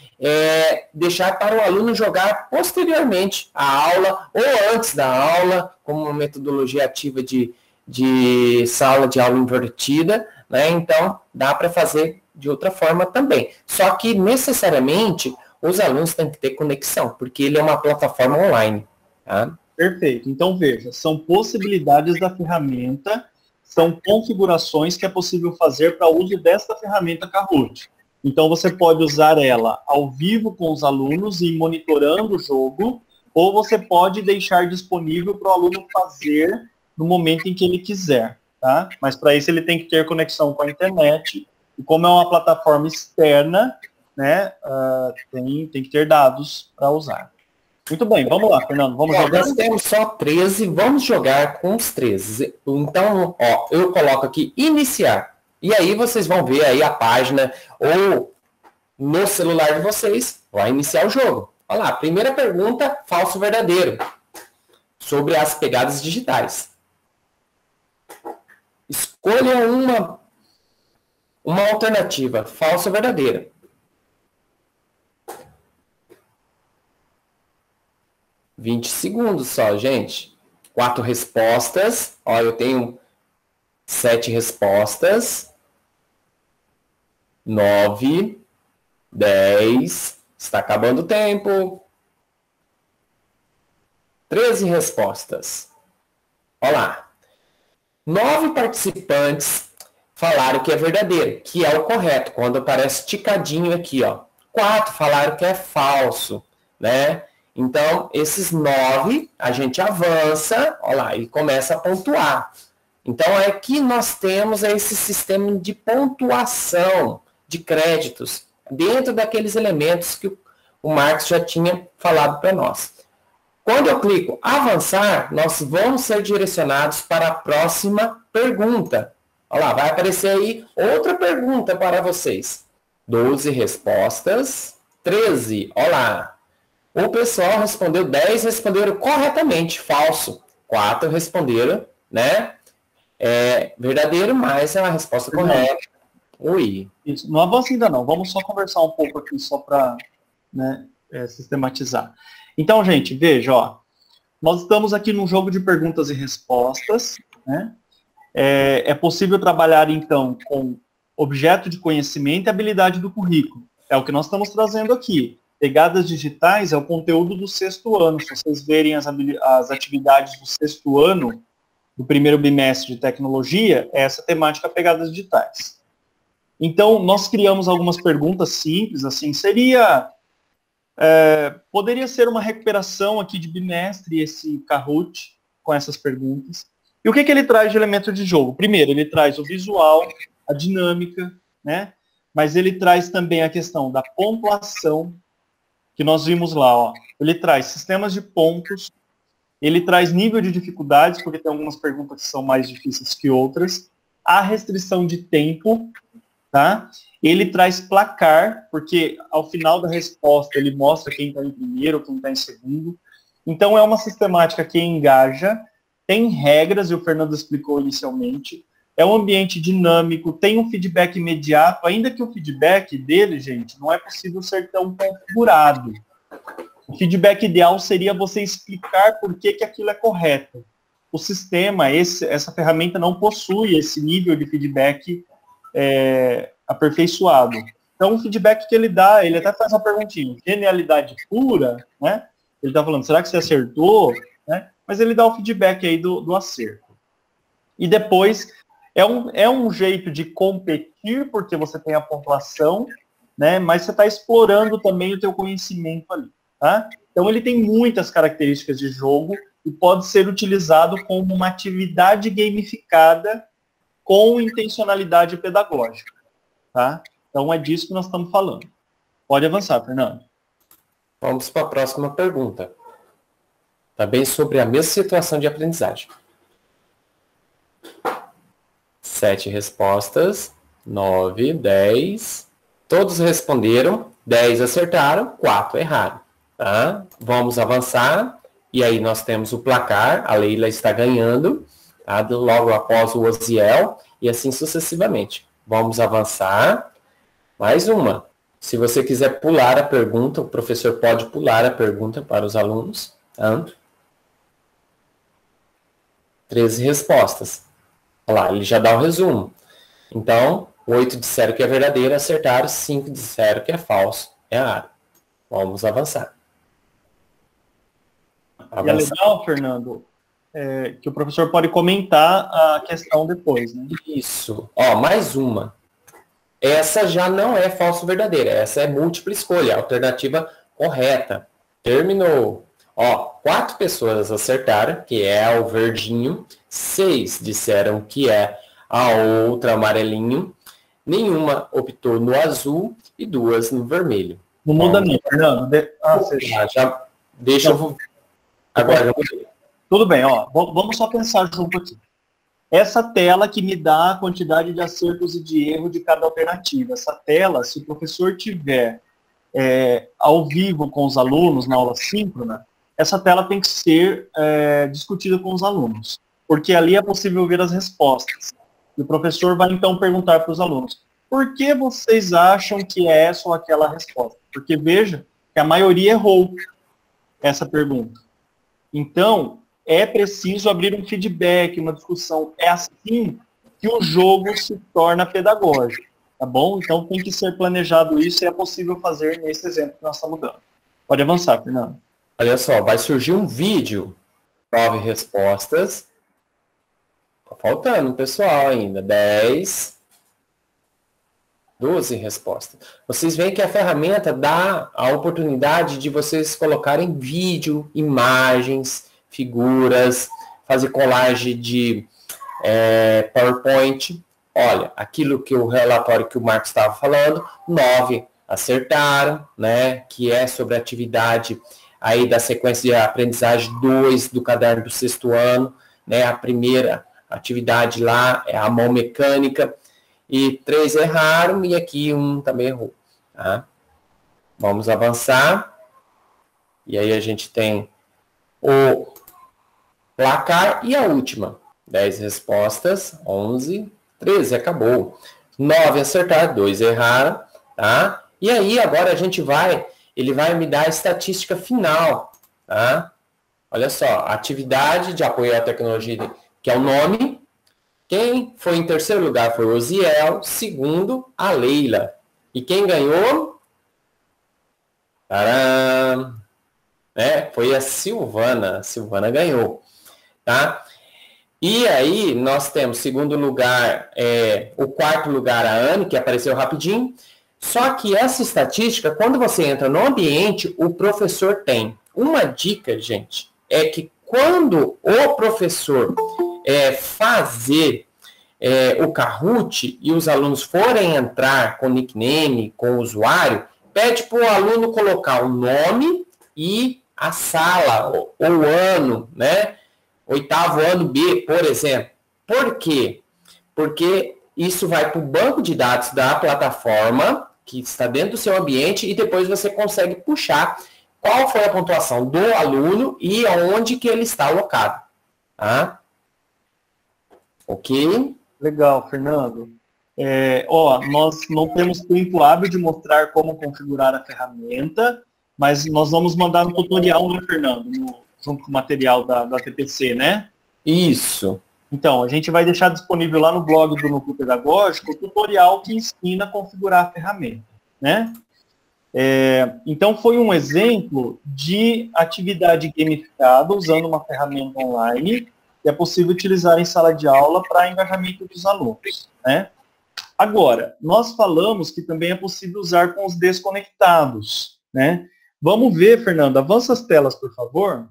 deixar para o aluno jogar posteriormente à aula ou antes da aula, como uma metodologia ativa de sala de aula invertida, né? Então, dá para fazer de outra forma também. Só que, necessariamente, os alunos têm que ter conexão, porque ele é uma plataforma online. Tá? Perfeito. Então, veja, são possibilidades da ferramenta, são configurações que é possível fazer para o uso desta ferramenta Kahoot. Então, você pode usar ela ao vivo com os alunos e monitorando o jogo, ou você pode deixar disponível para o aluno fazer no momento em que ele quiser. Tá? Mas, para isso, ele tem que ter conexão com a internet, e como é uma plataforma externa, né, tem que ter dados para usar. Muito bem, vamos lá, Fernando, vamos jogar. Nós temos só 13, vamos jogar com os 13. Então, ó, eu coloco aqui iniciar. E aí vocês vão ver aí a página, ou no celular de vocês, vai iniciar o jogo. Olha lá, primeira pergunta, falso ou verdadeiro, sobre as pegadas digitais. Escolha uma alternativa, falso ou verdadeiro. $20 segundos só, gente. 4 respostas. Ó, eu tenho 7 respostas. 9. 10. Está acabando o tempo. 13 respostas. Olha lá. 9 participantes falaram que é verdadeiro, que é o correto, quando aparece ticadinho aqui, ó. 4 falaram que é falso. né? Então, esses 9, a gente avança, olha lá, e começa a pontuar. Então, aqui nós temos esse sistema de pontuação de créditos dentro daqueles elementos que o Marx já tinha falado para nós. Quando eu clico avançar, nós vamos ser direcionados para a próxima pergunta. Olha lá, vai aparecer aí outra pergunta para vocês. 12 respostas, 13, olha lá. O pessoal respondeu, 10 responderam corretamente, falso. 4 responderam, né? Verdadeiro, mas é a resposta correta. Oi. Isso, não avança ainda não. Vamos só conversar um pouco aqui, só para, né, sistematizar. Então, gente, veja, ó. Nós estamos aqui num jogo de perguntas e respostas, né? É possível trabalhar, então, com objeto de conhecimento e habilidade do currículo. É o que nós estamos trazendo aqui. Pegadas digitais é o conteúdo do 6º ano. Se vocês verem as atividades do 6º ano, do primeiro bimestre de tecnologia, é essa temática pegadas digitais. Então, nós criamos algumas perguntas simples, assim, poderia ser uma recuperação aqui de bimestre, esse Kahoot, com essas perguntas. E o que ele traz de elemento de jogo? Primeiro, ele traz o visual, a dinâmica, né? Mas ele traz também a questão da pontuação, que nós vimos lá, ó. Ele traz sistemas de pontos, ele traz nível de dificuldades, porque tem algumas perguntas que são mais difíceis que outras, a restrição de tempo, tá? Ele traz placar, porque ao final da resposta ele mostra quem está em primeiro, quem está em segundo. Então é uma sistemática que engaja, tem regras, e o Fernando explicou inicialmente, é um ambiente dinâmico, tem um feedback imediato, ainda que o feedback dele, gente, não é possível ser tão configurado. O feedback ideal seria você explicar por que aquilo é correto. O sistema, essa ferramenta não possui esse nível de feedback aperfeiçoado. Então, o feedback que ele dá, ele até faz uma perguntinha, genialidade pura, né? Ele está falando, será que você acertou? Né? Mas ele dá o feedback aí do acerto. E depois, é um jeito de competir, porque você tem a pontuação, né? Mas você está explorando também o teu conhecimento ali. Tá? Então, ele tem muitas características de jogo e pode ser utilizado como uma atividade gamificada com intencionalidade pedagógica. Tá? Então, é disso que nós estamos falando. Pode avançar, Fernando. Vamos para a próxima pergunta. Também sobre a mesma situação de aprendizagem. 7 respostas, 9, 10. Todos responderam, 10 acertaram, 4 erraram. Tá? Vamos avançar. E aí nós temos o placar. A Leila está ganhando, tá? Logo após o Oziel, e assim sucessivamente. Vamos avançar. Mais uma. Se você quiser pular a pergunta, o professor pode pular a pergunta para os alunos. Tá? 13 respostas. Olha lá, ele já dá o resumo. Então, 8 disseram que é verdadeiro, acertaram. 5 disseram que é falso, erraram. Vamos avançar. E é legal, Fernando, que o professor pode comentar a questão depois, né? Isso. Ó, mais uma. Essa já não é falso verdadeira. Essa é múltipla escolha, alternativa correta. Terminou. Ó, 4 pessoas acertaram, que é o verdinho. 6 disseram que é a outra amarelinho. Nenhuma optou no azul e 2 no vermelho. Não muda nem, Fernando. Deixa eu... Agora, tudo bem, ó. Vamos só pensar junto aqui. Essa tela que me dá a quantidade de acertos e de erro de cada alternativa. Essa tela, se o professor tiver ao vivo com os alunos na aula síncrona, essa tela tem que ser discutida com os alunos, porque ali é possível ver as respostas. E o professor vai então perguntar para os alunos, por que vocês acham que é essa ou aquela resposta? Porque veja que a maioria errou essa pergunta. Então, é preciso abrir um feedback, uma discussão. É assim que o jogo se torna pedagógico, tá bom? Então, tem que ser planejado isso e é possível fazer nesse exemplo que nós estamos dando. Pode avançar, Fernando. Olha só, vai surgir um vídeo. 9 respostas. Tá faltando, pessoal, ainda. 10. 12 respostas. Vocês veem que a ferramenta dá a oportunidade de vocês colocarem vídeo, imagens, figuras, fazer colagem de PowerPoint. Olha, aquilo que o relatório que o Marcos estava falando, 9 acertaram, né? Que é sobre a atividade aí da sequência de aprendizagem 2 do caderno do 6º ano, né? A primeira atividade lá é a mão mecânica, e 3 erraram, e aqui 1 também errou, tá? Vamos avançar, e aí a gente tem o placar e a última, 10 respostas, 11, 13, acabou. 9 acertaram, 2 erraram, tá? E aí agora a gente ele vai me dar a estatística final, tá? Olha só, atividade de apoio à tecnologia, que é o nome. Quem foi em terceiro lugar foi o Osiel, segundo, a Leila. E quem ganhou? Tcharam! Foi a Silvana. A Silvana ganhou, tá? E aí nós temos segundo lugar, o quarto lugar, a Anne, que apareceu rapidinho. Só que essa estatística, quando você entra no ambiente, o professor tem. Uma dica, gente, é que quando o professor fazer o Kahoot e os alunos forem entrar com nickname, com o usuário, pede para o aluno colocar o nome e a sala, ou o ano, né? 8º ano B, por exemplo. Por quê? Porque isso vai para o banco de dados da plataforma, que está dentro do seu ambiente, e depois você consegue puxar qual foi a pontuação do aluno e aonde que ele está alocado. Tá? Ok? Legal, Fernando. Nós não temos tempo hábil de mostrar como configurar a ferramenta, mas nós vamos mandar um tutorial, né, Fernando? Junto com o material da TPC, né? Isso. Então, a gente vai deixar disponível lá no blog do Núcleo Pedagógico o tutorial que ensina a configurar a ferramenta, né? Então, foi um exemplo de atividade gamificada usando uma ferramenta online que é possível utilizar em sala de aula para engajamento dos alunos, né? Agora, nós falamos que também é possível usar com os desconectados, né? Vamos ver, Fernando, avança as telas, por favor.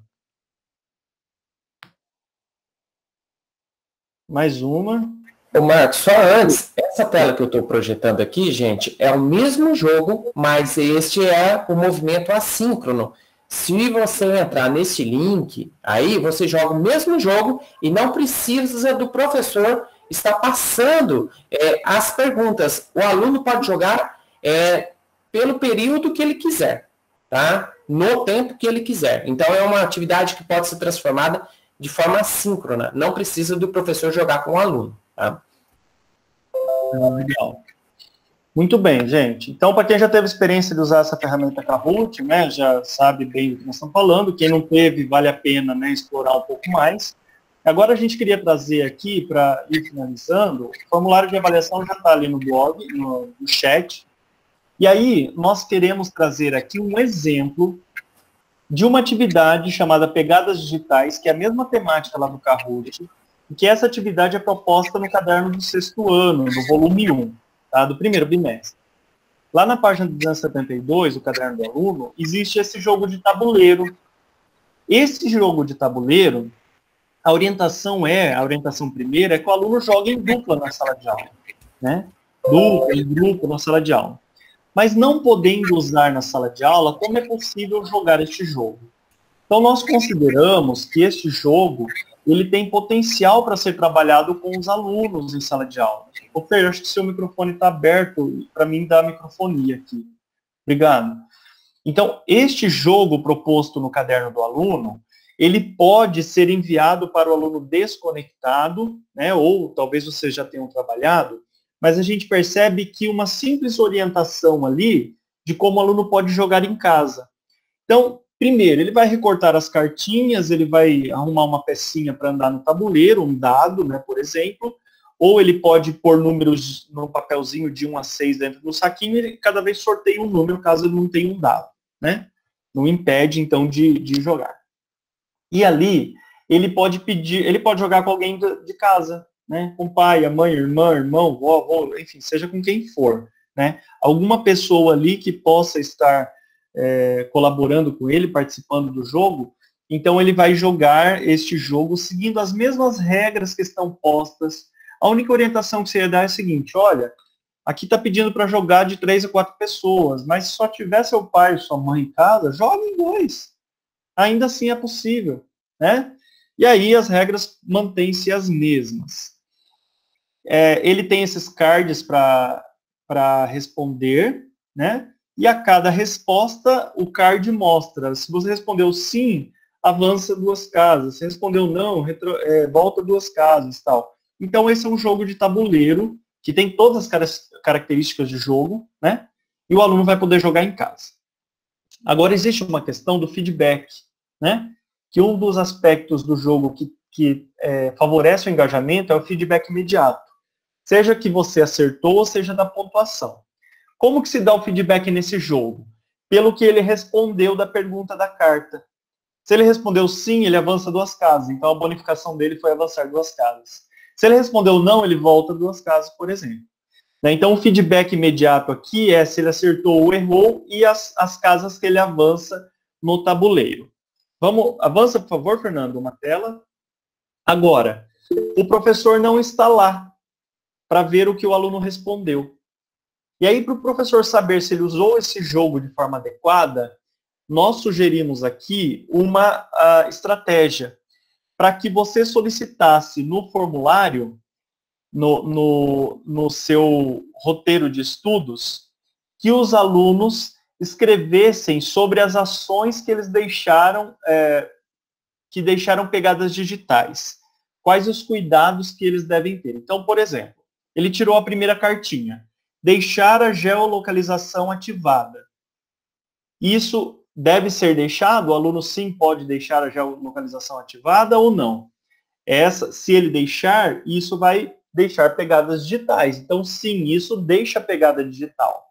Mais uma. Marcos, só antes, essa tela que eu estou projetando aqui, gente, é o mesmo jogo, mas este é o movimento assíncrono. Se você entrar nesse link, aí você joga o mesmo jogo e não precisa do professor estar passando as perguntas. O aluno pode jogar pelo período que ele quiser, tá? No tempo que ele quiser. Então, é uma atividade que pode ser transformada de forma assíncrona. Não precisa do professor jogar com o aluno, tá? Legal. Muito bem, gente. Então, para quem já teve experiência de usar essa ferramenta Kahoot, né, já sabe bem do que nós estamos falando. Quem não teve, vale a pena, né, explorar um pouco mais. Agora, a gente queria trazer aqui, para ir finalizando, o formulário de avaliação já está ali no blog, no chat. E aí, nós queremos trazer aqui um exemplo de uma atividade chamada Pegadas Digitais, que é a mesma temática lá do Kahoot, e que essa atividade é proposta no caderno do 6º ano, do volume 1, tá, do primeiro bimestre. Lá na página 272, o caderno do aluno, existe esse jogo de tabuleiro. Esse jogo de tabuleiro, a orientação primeira é que o aluno jogue em dupla na sala de aula, né? Dupla, em grupo na sala de aula. Mas não podendo usar na sala de aula, como é possível jogar este jogo? Então, nós consideramos que este jogo ele tem potencial para ser trabalhado com os alunos em sala de aula. Ô, Fer, acho que seu microfone está aberto, para mim dá a microfonia aqui. Obrigado. Então, este jogo proposto no caderno do aluno, ele pode ser enviado para o aluno desconectado, né, ou talvez vocês já tenham trabalhado, mas a gente percebe que uma simples orientação ali de como o aluno pode jogar em casa. Então, primeiro, ele vai recortar as cartinhas, ele vai arrumar uma pecinha para andar no tabuleiro, um dado, né, por exemplo, ou ele pode pôr números no papelzinho de 1 a 6 dentro do saquinho e cada vez sorteia um número caso ele não tenha um dado, né? Não impede, então, de jogar. E ali, ele pode jogar com alguém de casa, né? Com o pai, a mãe, irmã, irmão, vó, avô, enfim, seja com quem for. né? Alguma pessoa ali que possa estar colaborando com ele, participando do jogo, então ele vai jogar este jogo seguindo as mesmas regras que estão postas. A única orientação que você ia dar é a seguinte, olha, aqui está pedindo para jogar de 3 a 4 pessoas, mas se só tiver seu pai e sua mãe em casa, joga em 2. Ainda assim é possível, né? E aí as regras mantêm-se as mesmas. Ele tem esses cards para responder, né? E a cada resposta, o card mostra. Se você respondeu sim, avança 2 casas. Se respondeu não, volta 2 casas, tal. Então, esse é um jogo de tabuleiro, que tem todas as características de jogo, né? E o aluno vai poder jogar em casa. Agora, existe uma questão do feedback, né? Que um dos aspectos do jogo que favorece o engajamento é o feedback imediato. Seja que você acertou, ou seja da pontuação. Como que se dá o feedback nesse jogo? Pelo que ele respondeu da pergunta da carta. Se ele respondeu sim, ele avança 2 casas. Então, a bonificação dele foi avançar 2 casas. Se ele respondeu não, ele volta 2 casas, por exemplo. Então, o feedback imediato aqui é se ele acertou ou errou e as casas que ele avança no tabuleiro. Avança, por favor, Fernando, uma tela. Agora, o professor não está lá para ver o que o aluno respondeu. E aí, para o professor saber se ele usou esse jogo de forma adequada, nós sugerimos aqui uma estratégia para que você solicitasse no formulário, no seu roteiro de estudos, que os alunos escrevessem sobre as ações que eles deixaram pegadas digitais. Quais os cuidados que eles devem ter. Então, por exemplo, ele tirou a primeira cartinha. Deixar a geolocalização ativada. Isso deve ser deixado? O aluno sim pode deixar a geolocalização ativada ou não? Se ele deixar, isso vai deixar pegadas digitais. Então, sim, isso deixa a pegada digital.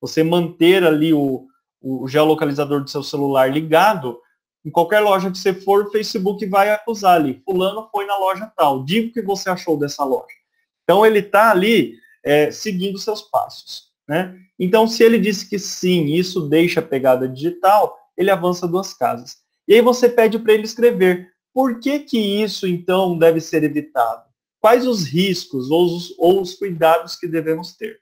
Você manter ali o geolocalizador do seu celular ligado, em qualquer loja que você for, o Facebook vai acusar ali. Fulano foi na loja tal. Diga o que você achou dessa loja. Então, ele está ali seguindo seus passos, né? Então, se ele disse que sim, isso deixa a pegada digital, ele avança 2 casas. E aí você pede para ele escrever por que isso, então, deve ser evitado? Quais os riscos ou os cuidados que devemos ter?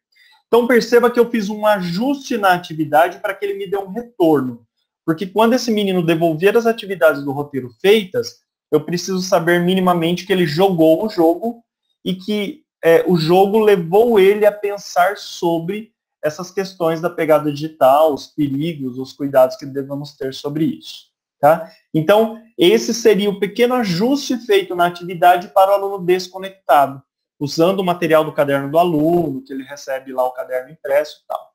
Então, perceba que eu fiz um ajuste na atividade para que ele me dê um retorno. Porque quando esse menino devolver as atividades do roteiro feitas, eu preciso saber minimamente que ele jogou o jogo e que o jogo levou ele a pensar sobre essas questões da pegada digital, os perigos, os cuidados que devemos ter sobre isso. Tá? Então, esse seria o pequeno ajuste feito na atividade para o aluno desconectado, usando o material do caderno do aluno, que ele recebe lá o caderno impresso e tal.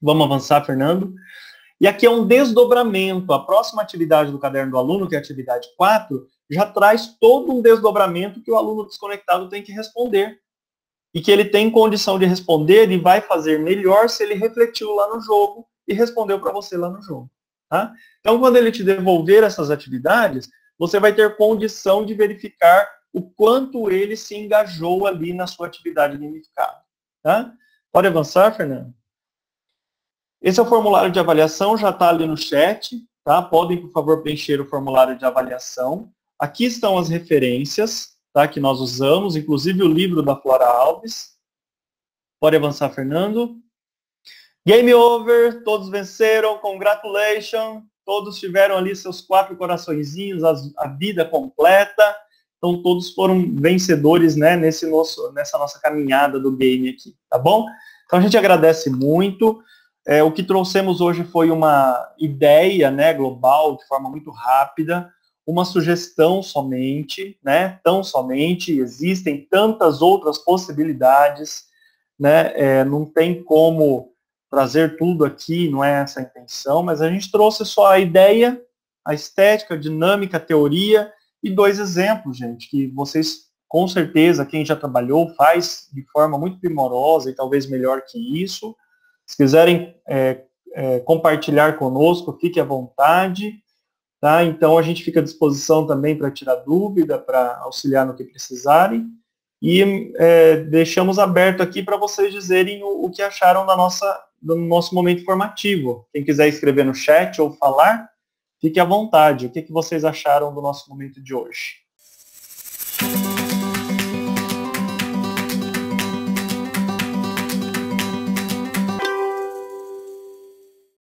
Vamos avançar, Fernando? E aqui é um desdobramento. A próxima atividade do caderno do aluno, que é a atividade 4, já traz todo um desdobramento que o aluno desconectado tem que responder. E que ele tem condição de responder e vai fazer melhor se ele refletiu lá no jogo e respondeu para você lá no jogo. Tá? Então, quando ele te devolver essas atividades, você vai ter condição de verificar o quanto ele se engajou ali na sua atividade gamificada. Tá? Pode avançar, Fernando? Esse é o formulário de avaliação, já está ali no chat. Tá? Podem, por favor, preencher o formulário de avaliação. Aqui estão as referências, tá, que nós usamos, inclusive o livro da Flora Alves. Pode avançar, Fernando. Game over, todos venceram, congratulations, todos tiveram ali seus 4 coraçõezinhos, a vida completa, então todos foram vencedores, né, nessa nossa caminhada do game aqui, tá bom? Então a gente agradece muito. O que trouxemos hoje foi uma ideia, né, global, de forma muito rápida, uma sugestão somente, né, tão somente, existem tantas outras possibilidades, né, não tem como trazer tudo aqui, não é essa a intenção, mas a gente trouxe só a ideia, a estética, a dinâmica, a teoria e 2 exemplos, gente, que vocês, com certeza, quem já trabalhou, faz de forma muito primorosa e talvez melhor que isso. Se quiserem compartilhar conosco, fique à vontade. Tá? Então, a gente fica à disposição também para tirar dúvida, para auxiliar no que precisarem. E deixamos aberto aqui para vocês dizerem o que acharam do nosso momento formativo. Quem quiser escrever no chat ou falar, fique à vontade. O que vocês acharam do nosso momento de hoje?